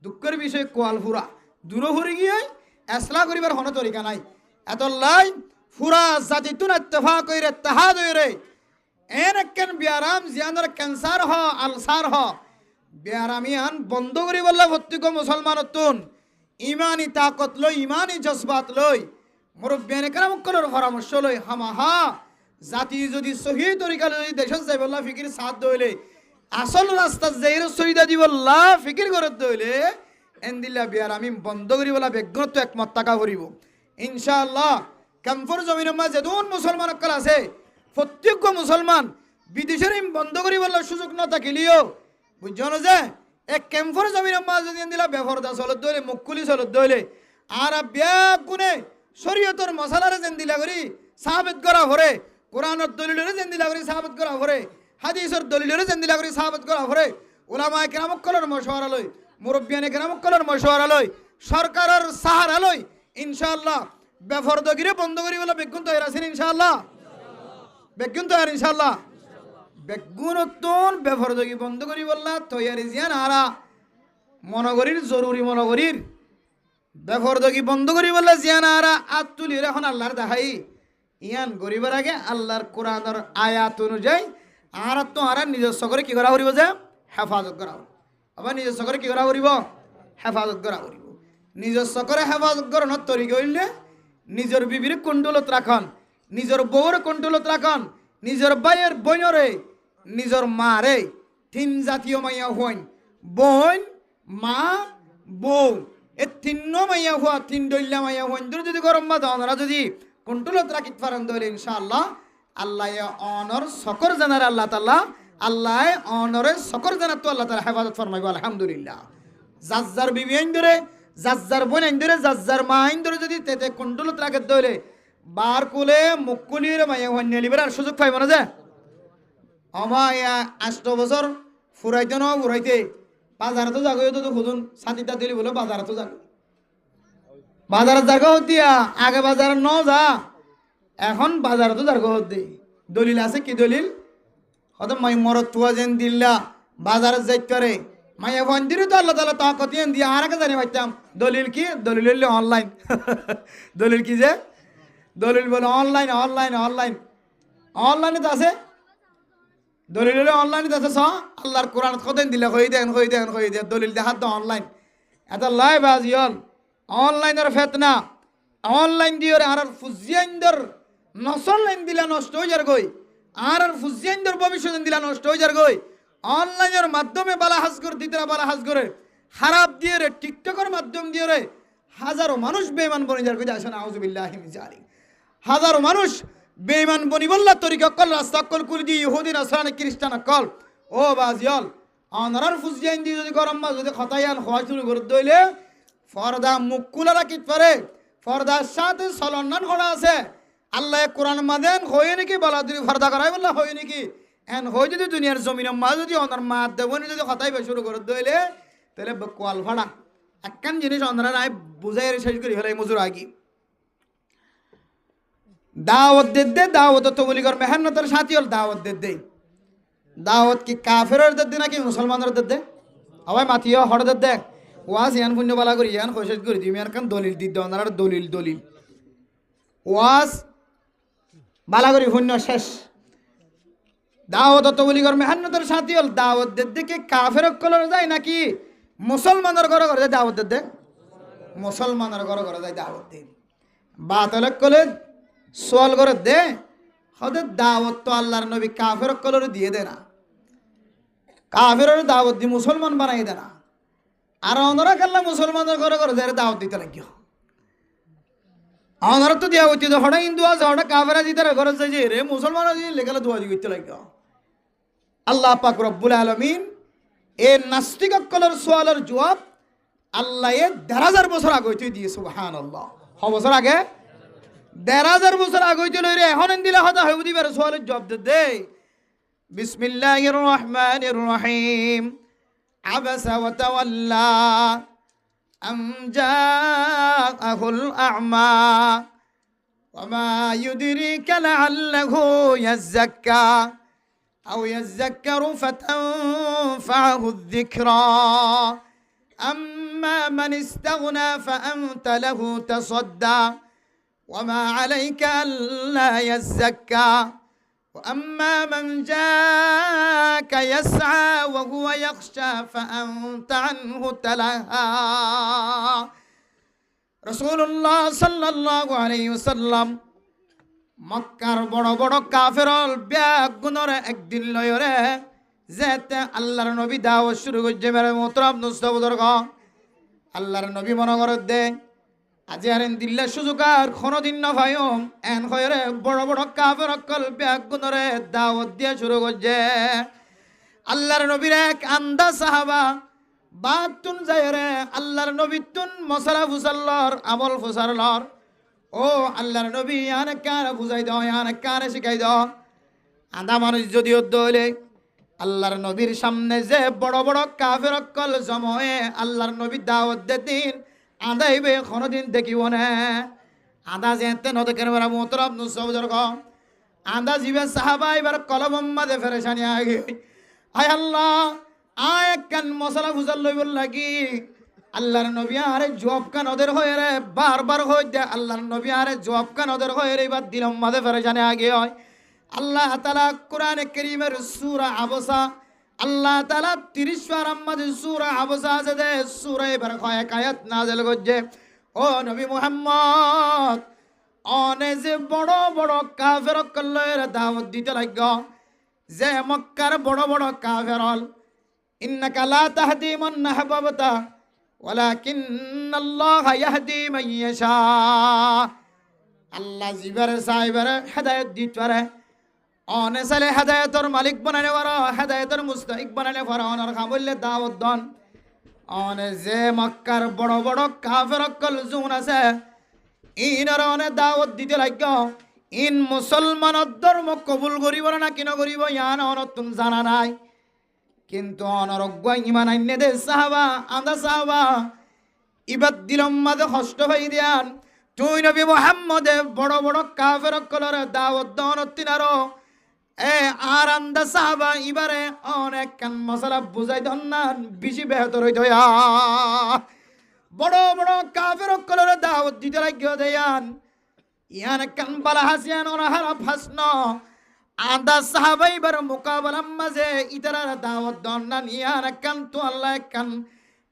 Speaker 1: দুঃখের বিষয় কোয়াল ফুরা দূর ফুরে গিয়ে এসলা করিবার হন তরিকা নাই এত লাই ফুরা জাতি তুন ইত্তেফাক কইরে ইত্তেহাদ হইরে এন একখান বিয়ারাম জিয়ানোর ক্যান্সার হ আলসার হ বিয়ারামিয়ান বন্ধ করি বললে প্রত্যেক মুসলমানতুন ইমানি তাকত লই ইমানি জজবাত লই মুরব্বিয়ানে কেরামকলের পরামর্শ লই হামাহা জাতি যদি সহি তরিকা যদি দেশত যাই বললা ফিকির সাথ দইলে আসল রাস্তা যাইর সহিদা দি বললা ফিকির করে দইলে এন্দিল্লা বিয়ারামি বন্ধ করি বলা বেগুন তো একমত টাকা করিব ইনশাআল্লাহ ক্যাম্পর জমিনের মাঝে দুন মুসলমান অকল আছে প্রত্যেক মুসলমান বিদেশের বন্ধ করি বললে সুযোগ না থাকিলেও বুঝছো না যে এক ক্যাম্পর জমিনের মাঝে যদি দিলা বেফরদা চলত দইলে মুকুলি চলত দইলে আর ব্যাগুনে শরীয়তর মশালারে যেন দিলা করি সাহাবেত করা ভরে কোরআনের দলিলের যেন দিলা করি সাহাবেত করা ভরে হাদিসের দলিলের যেন দিলা করি সাহাবেত করা ভরে উলামায়ে কেরামকলের মশওয়ারা লই মুরব্বিয়ানে কেরামকলের মশওয়ারা লই সরকারের সাহারা লই ইনশাআল্লাহ বেফরদগিরে বন্ধ করি বলে বেগুন তৈরি আছেন ইনশাআল্লাহ বেগুন তৈরি ইনশাআল্লাহ বেগুনতন বেফরদগি বন্ধ করি বললা তৈরি জিয়ান আরা মনগরীর জরুরি মনগরীর বেফরদগি বন্ধ করি বললা জিয়ান আরা আত তুলি এখন আল্লাহর দেখাই ইয়ান গরিবের আগে আল্লাহর কোরআনের আয়াত অনুযায়ী আর তো আর নিজস্ব করে কি করা করিব যে হেফাজত করা আবার নিজস্ব করে কি করা করিব হেফাজত করা করিব নিজস্ব করে হেফাজত করানোর তরিকা হইলে নিজের বিবির কুণ্ডলত রাখন নিজের বউর কুণ্ডলত রাখন নিজের ভাইয়ের বোনরে নিজের মারে তিন জাতীয় মাইয়া হইন বোন মা বউ এ তিন মাইয়া হওয়া তিন দইল্লা মাইয়া হইন যদি গরম বা দরা যদি কুণ্ডলত রাখিত পারেন দইলে ইনশাআল্লাহ আল্লাহ অনর সকর জানার আল্লাহ তাআলা আল্লাহ অনরে সকর জানার তো আল্লাহ তাআলা হেফাজত ফরমাইব আলহামদুলিল্লাহ জাজ্জার বিবি আইন ধরে জাজ্জার বোন আইন ধরে জাজ্জার মা আইন ধরে যদি তেতে কুণ্ডলত রাখে দইলে বার কুলে মুকুলির মাইয়া হইন নিলিবার আর সুযোগ পাইব না যে আমায়া 8 বছর ফুরাইতে না ফুরাইতে বাজারে তো যাগো তো খুদুন সাতিটা দিলি বলে বাজারে তো যাগো বাজারে জায়গা হতিয়া আগে বাজারে ন যা এখন বাজারে তো জায়গা হতে দলিল আছে কি দলিল হয়তো মাই মরত তুয়া যেন দিল্লা বাজারে যাইতে পারে মাইয়া বন্দির তো আল্লাহ তাআলা তাকত দিয়ে আর আগে জানি পাইতাম দলিল কি দলিল হইলে অনলাইন দলিল কি যে দলিল বলে অনলাইন অনলাইন অনলাইন অনলাইনে তো আছে দলিল হলে অনলাইনে তো আছে স আল্লাহর কোরআন কতদিন দিলে কই দেন দলিল দেখাত তো অনলাইন এটা লাইভ আজিয়ল অনলাইনের ফেতনা অনলাইন দিয়ে আর ফুজিয়াইন্দর নসল লাইন দিলা নষ্ট হয়ে যার গই আর ফুজিয়াইন্দর ভবিষ্যৎ দিলা নষ্ট হয়ে যার গই অনলাইনের মাধ্যমে বালা হাজ করে দিতে বালা হাজ করে খারাপ দিয়ে রে টিকটকের মাধ্যম দিয়ে রে হাজারো মানুষ বেঈমান বনি যার কই আসেন আউযুবিল্লাহি মিন জালিক হাজারো মানুষ বেঈমান বনি বললা তরিকা কল রাস্তা কল কুল দি ইহুদি নাসরানি খ্রিস্টান কল ও বাজিয়াল অনরার ফুজিয়াইন দি যদি গরম মা যদি খতায়ান খোয়া শুরু করে দইলে ফরদা মুকুলা রাখিত পারে ফরদার সাথে সলন্নান করা আছে আল্লাহ কোরআন মাদেন হয়ে নাকি বলা তুমি ফরদা করাই বললা হয়ে নাকি এন হয়ে যদি দুনিয়ার জমিনের মা যদি অনার মা দেবনি যদি হতাইবে শুরু করে দইলে তাহলে কোয়াল ভাড়া একখান জিনিস অন্ধ্রা নাই বুঝাই শেষ করি ফেলাই মজুর আগি দাওয়াত দে দাওয়াত তো বলি কর মেহান্নতের সাথী হল দাওয়াত দে দাওয়াত কি কাফেরের দে নাকি মুসলমানের দে আবার মাতিও হড় দে ওয়াজ ইয়ান পুণ্য বালা করি ইয়ান শেষ করি তুমি আর কান দলিল দিতে অন্ধ্রার দলিল দলিল ওয়াজ বালা করি পুণ্য শেষ দাওয়াত তো বলি কর মেহান্নতের সাথী হল দাওয়াত দে কি কাফের কলর যায় নাকি মুসলমানের ঘরে ঘরে যায় দাওয়াত দে মুসলমানের ঘরে ঘরে যায় দাওয়াত দে বাতলে কলে সোয়াল করে দে হতে দাওয়াত তো আল্লাহর নবী কাফের কলর দিয়ে দে না কাফের দাওয়াত দি মুসলমান বানাই দে না আর অনরা কাল্লা মুসলমানের ঘরে ঘরে যায় দাওয়াত দিতে লাগিও অনরা তো দিয়া হইতে হঠাৎ হিন্দু আছে হঠাৎ কাফেরা দিতে ঘরে যাই রে মুসলমান লেখালে দোয়া দি করতে লাগিও আল্লাহ পাক রব্বুল আলামিন এ নাস্তিক কলর সোয়ালের জবাব আল্লাহ ১,৫০০ বছর আগে হইতে দিয়ে সুবহানাল্লাহ বছর আগে ১,৫০০ বছর আগে হইতে লই রে এখন দিলে হতা হইব দিবার সোয়ালের জবাব দে বিসমিল্লাহির রহমানির রহিম আবাসা ওয়া তাওয়াল্লা আম জাআহুল আ'মা ওয়া মা ইউদরিকা লাআল্লাহু ইয়াযাক্কা أو يذكر فتنفعه الذكرى أما من استغنى فأنت له تصدى وما عليك ألا يزكى وأما من جاءك يسعى وهو يخشى فأنت عنه تلهى رسول الله صلى الله عليه وسلم মক্কার বড় বড় কাফেরল ব্যাগ গুণর একদিন লয়রে যেতে আল্লাহর নবী দাওয়াত শুরু করছে মেরে মোহতরম নুসবদর আল্লাহর নবী মনে করে দে আজি আর দিল্লা সুযোগ আর কোনদিন না ভাইম এন হয়রে বড় বড় কাফের অকল ব্যাগ গুণরে দাওয়াত দিয়ে শুরু করছে আল্লাহর নবীর এক আন্দা সাহাবা বাতুন যায়রে আল্লাহর নবী তুন মশলা ফুসাল্লর আমল ফুসারলর ও আল্লাহর নবী ইয়ান কার বুঝাই দাও ইয়ান কার শিখাই দাও আদা মানুষ যদি হইলে আল্লাহর নবীর সামনে যে বড় বড় কাফের অকল জময়ে আল্লাহর নবী দাওয়াত দিন আদাইবে কোনদিন দেখিব না আদা যেতে ন দেখেন বড় মোহতরম নুসবদর আদা জিবে সাহাবা এবার কলমম্মাদে ফেরেশানি আগে আয় আল্লাহ আয় কান মশলা ফুসাল লইব লাগি আল্লাহর নবী আরে জবাব কান ওদের হয়ে রে বারবার হয়ে দে আল্লাহর নবী আরে জবাব কান ওদের হয়ে রে এবার দিলম মাদে ফেরেশানি আগে হয় আল্লাহ তাআলা কোরআনে কারীমের সূরা আবসা আল্লাহ তাআলা 30 বার আমাদের সূরা আবসা আছে দে সূরা এবার কয়েক আয়াত নাযিল করছে ও নবী মুহাম্মদ অনে যে বড় বড় কাফের কল্লের দাওয়াত দিতে লাগো যে মক্কার বড় বড় কাফেরল ইন্নাকা লা তাহদি মান আহবাবতা ওয়ালাকিন্নাল্লাহা ইয়াহদি মান ইয়াশা আল্লাহ জিবারে সাইবারে হেদায়েত দিতে পারে অনে সালে হেদায়েতর মালিক বানানে পারো হেদায়েতর মুস্তাহিক বানানে পারো অনর খাবললে দাওয়াত দন অনে যে মক্কার বড় বড় কাফের কল জুন আছে ইনর অনে দাওয়াত দিতে লাগো ইন মুসলমানের ধর্ম কবুল করিব না কিনা করিব ইয়ান অন তুমি জানা নাই কিন্তু অনরজ্ঞ ইমান আইনে দে সাহাবা আদা সাহাবা ইবাদ দিলম মাদে কষ্ট হই দিয়ান তুই নবী মুহাম্মদে বড় বড় কাফের কলরে দাওয়াত দন তিনারো এ আর আন্দা সাহাবা ইবারে অনেক কান মশলা বুঝাই দন না বেশি বেহতর হইত বড় বড় কাফের কলরে দাওয়াত দিতে লাগিও দেয়ান ইয়ান কান বালা হাসিয়ান ওনাহারা ফাসন আদা সাহাবাই বার মুকাবালাম মাঝে ইতারার দাওয়াত দন্নান ইয়ান কান তো আল্লাহ কান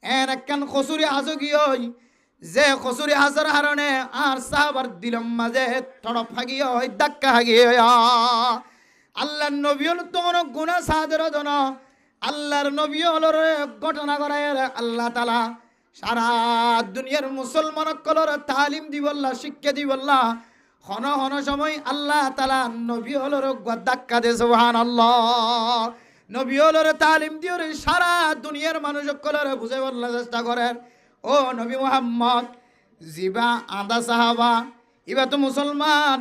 Speaker 1: এন কান খসুরি আজগিয়ই যে খসুরি হাজার হারণে আর সাহাবার দিলম মাঝে তড়প হাগিয়ই দাক্কা হাগিয় আল্লাহর নবী হল তোর গুনাহ সাদের দন আল্লাহর নবী হল ঘটনা করায় আল্লাহ তাআলা সারা দুনিয়ার মুসলমান কলর তালিম দিবল্লা শিক্ষা দিবল্লা হন হন সময় আল্লাহ তাআলা নবী হলর ধাক্কা দে সুবহানাল্লাহ নবী হলর তালিম দিও রে সারা দুনিয়ার মানুষ কলর বুঝাই বললা চেষ্টা করেন ও নবী মুহাম্মদ জিবা আদা সাহাবা ইবা তো মুসলমান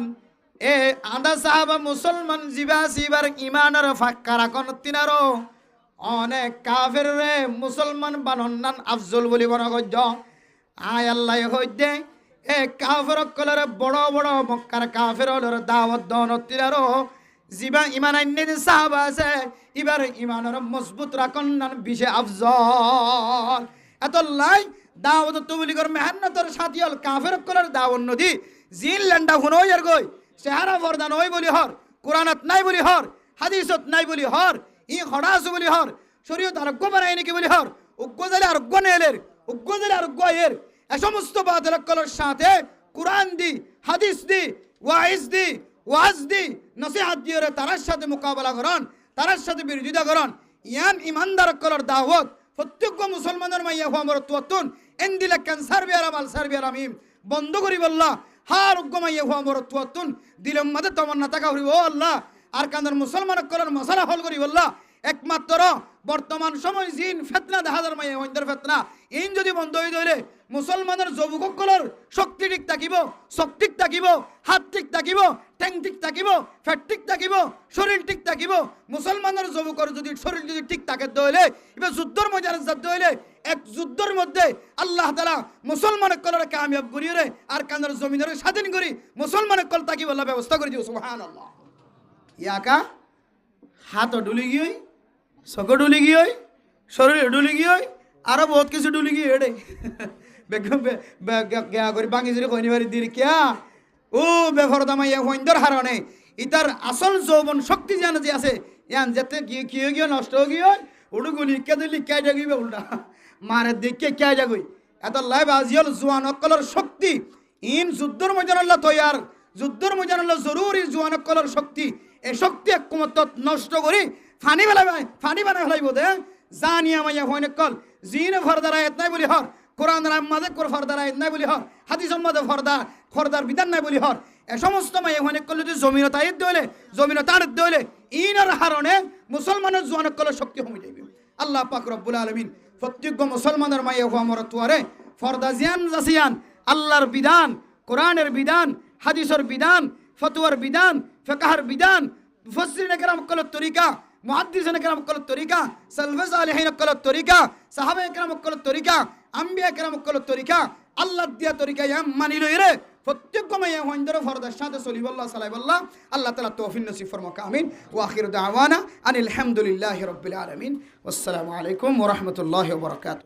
Speaker 1: এ আদা সাহাবা মুসলমান জিবা সিবার ইমানের ফাক্কা রাখন তিনারো অনেক কাফের রে মুসলমান বানন্নান আফজল বলি বড় গজ্য আয় আল্লাহ হইতে এ কাফের কলর বড় বড় মক্কার কাফের হলর দাওয়াত দনতিরারো জিবা ইমান আইনে যে সাহাবা আছে এবার ইমানের মজবুত রাখন্নান বিশে আফজল এত লাই দাওয়াত তবলিগর মেহনতর সাথিয়ল কাফের কলর দাওয়াত নদী জিন ল্যান্ডা হুনো ইয়ার গই চেহারা ফরদান ওই বলি হর কোরআনত নাই বলি হর হাদিসত নাই বলি হর ই হড়াস বলি হর শরীয়ত আরোগ্য বানাই নাকি বলি হর উগ্গজালে আরোগ্য নেলের উগ্গজালে আরোগ্য এর এ সমস্ত বাদল কলর সাথে কোরআন দি হাদিস দি ওয়াজ দি নসিহত দিয়ে তার সাথে মোকাবেলা করন তার সাথে বিরোধিতা করন ইয়ান ইমানদার কলর দাওয়াত প্রত্যেক মুসলমানের মাইয়া হওয়া আমার তুয়াতুন এন্দিলা ক্যান্সার বিয়ারাম আলসার বিয়ারাম বন্ধ করি বললা হার উগ্গমাইয়া হওয়া আমার তুয়াতুন দিলের মাঝে তমন্না টাকা হরিব ও আল্লাহ আর কান্দার মুসলমান কলর মশালা হল করি বললা একমাত্র বর্তমান সময় জিন ফেতনা দেখা যার মাইয়া হইন্দার ফেতনা ইন যদি বন্ধ হয়ে ধরে মুসলমানের যুবকসকলের শক্তি ঠিক থাকিব শক্তি থাকিব হাত ঠিক থাকিব ঠেং ঠিক থাকিব ফেট ঠিক থাকিব শরীর ঠিক থাকিব মুসলমানের যুবকর যদি শরীর যদি ঠিক থাকে দইলে এবার যুদ্ধর ময়দানে যাতে হইলে এক যুদ্ধের মধ্যে আল্লাহ তাআলা মুসলমানের কলরে কামিয়াব করিয়ে রে আর কান্দার জমিনের স্বাধীন করি মুসলমানের কল থাকিব আল্লাহ ব্যবস্থা করে দিও সুবহানাল্লাহ ইয়াকা হাত ডুলি গিয়ে চক ডুলি গিয়ে শরীর ডুলি গিয়ে আরো বহুত কিছু ডুলি গিয়ে এডে গেয়া করে বাঙি যদি কইনি বাড়ি দিল কিয়া ও বেফরদা মাইয়া হইন্দর হারণে ইতার আসল যৌবন শক্তি জানে যে আছে ইয়ান যেতে গিয়ে কি গিয়ে নষ্ট গিয়ে ওডু গুলি কে দিলি কে জাগিবে উল্টা মারে দেখে কে জাগই এত লাইভ আজিয়াল জোয়ান অকলর শক্তি ইন যুদ্ধর ময়দানাল্লাহ তৈয়ার যুদ্ধর ময়দানাল্লাহ জরুরি জোয়ান অকলর শক্তি এই শক্তি একমত নষ্ট করি ফানি বানাই ফেলাইব দে জানিয়া মাইয়া হইন কল জিনে ফরদার আয়াত নাই বলি হর কোরআন মাঝে ফরদার আয়াত নাই বলি হর হাদিসের মাঝে ফরদার বিধান নাই বলি হর এ সমস্ত মাইয়া হইন কল যদি জমিন তাইত দইলে জমিন তার দইলে ইনার হারণে মুসলমানের জোয়ান অকলর শক্তি কমে যাইবে আল্লাহ পাক রব্বুল আলামিন প্রত্যেক মুসলমানের মাইয়া হওয়া মর তুয়ারে ফরদা জিয়ান জাসিয়ান আল্লাহর বিধান কোরআনের বিধান হাদিসের বিধান ফতোয়ার বিধান ফিকহের বিধান মুফাসসিরিন کرام কলর তরিকা মুহাদ্দিসিন کرام কলর তরিকা সালফে সালেহিন কলর তরিকা সাহাবা کرام কলর তরিকা আম্বিয়া کرام কলর তরিকা আল্লাহ দিয়া তরিকা ইয়া মানি লইরে প্রত্যেক মাইয়া হইন্দর ফরদার সাথে সলিবাল্লাহ সালাইবাল্লাহ আল্লাহ তাআলা তৌফিক নসিব ফরমাক আমিন ওয়া আখিরু দাওয়ানা আনিল হামদুলিল্লাহি রাব্বিল আলামিন ওয়াসসালামু আলাইকুম ওয়া রাহমাতুল্লাহি ওয়া বারাকাতুহু।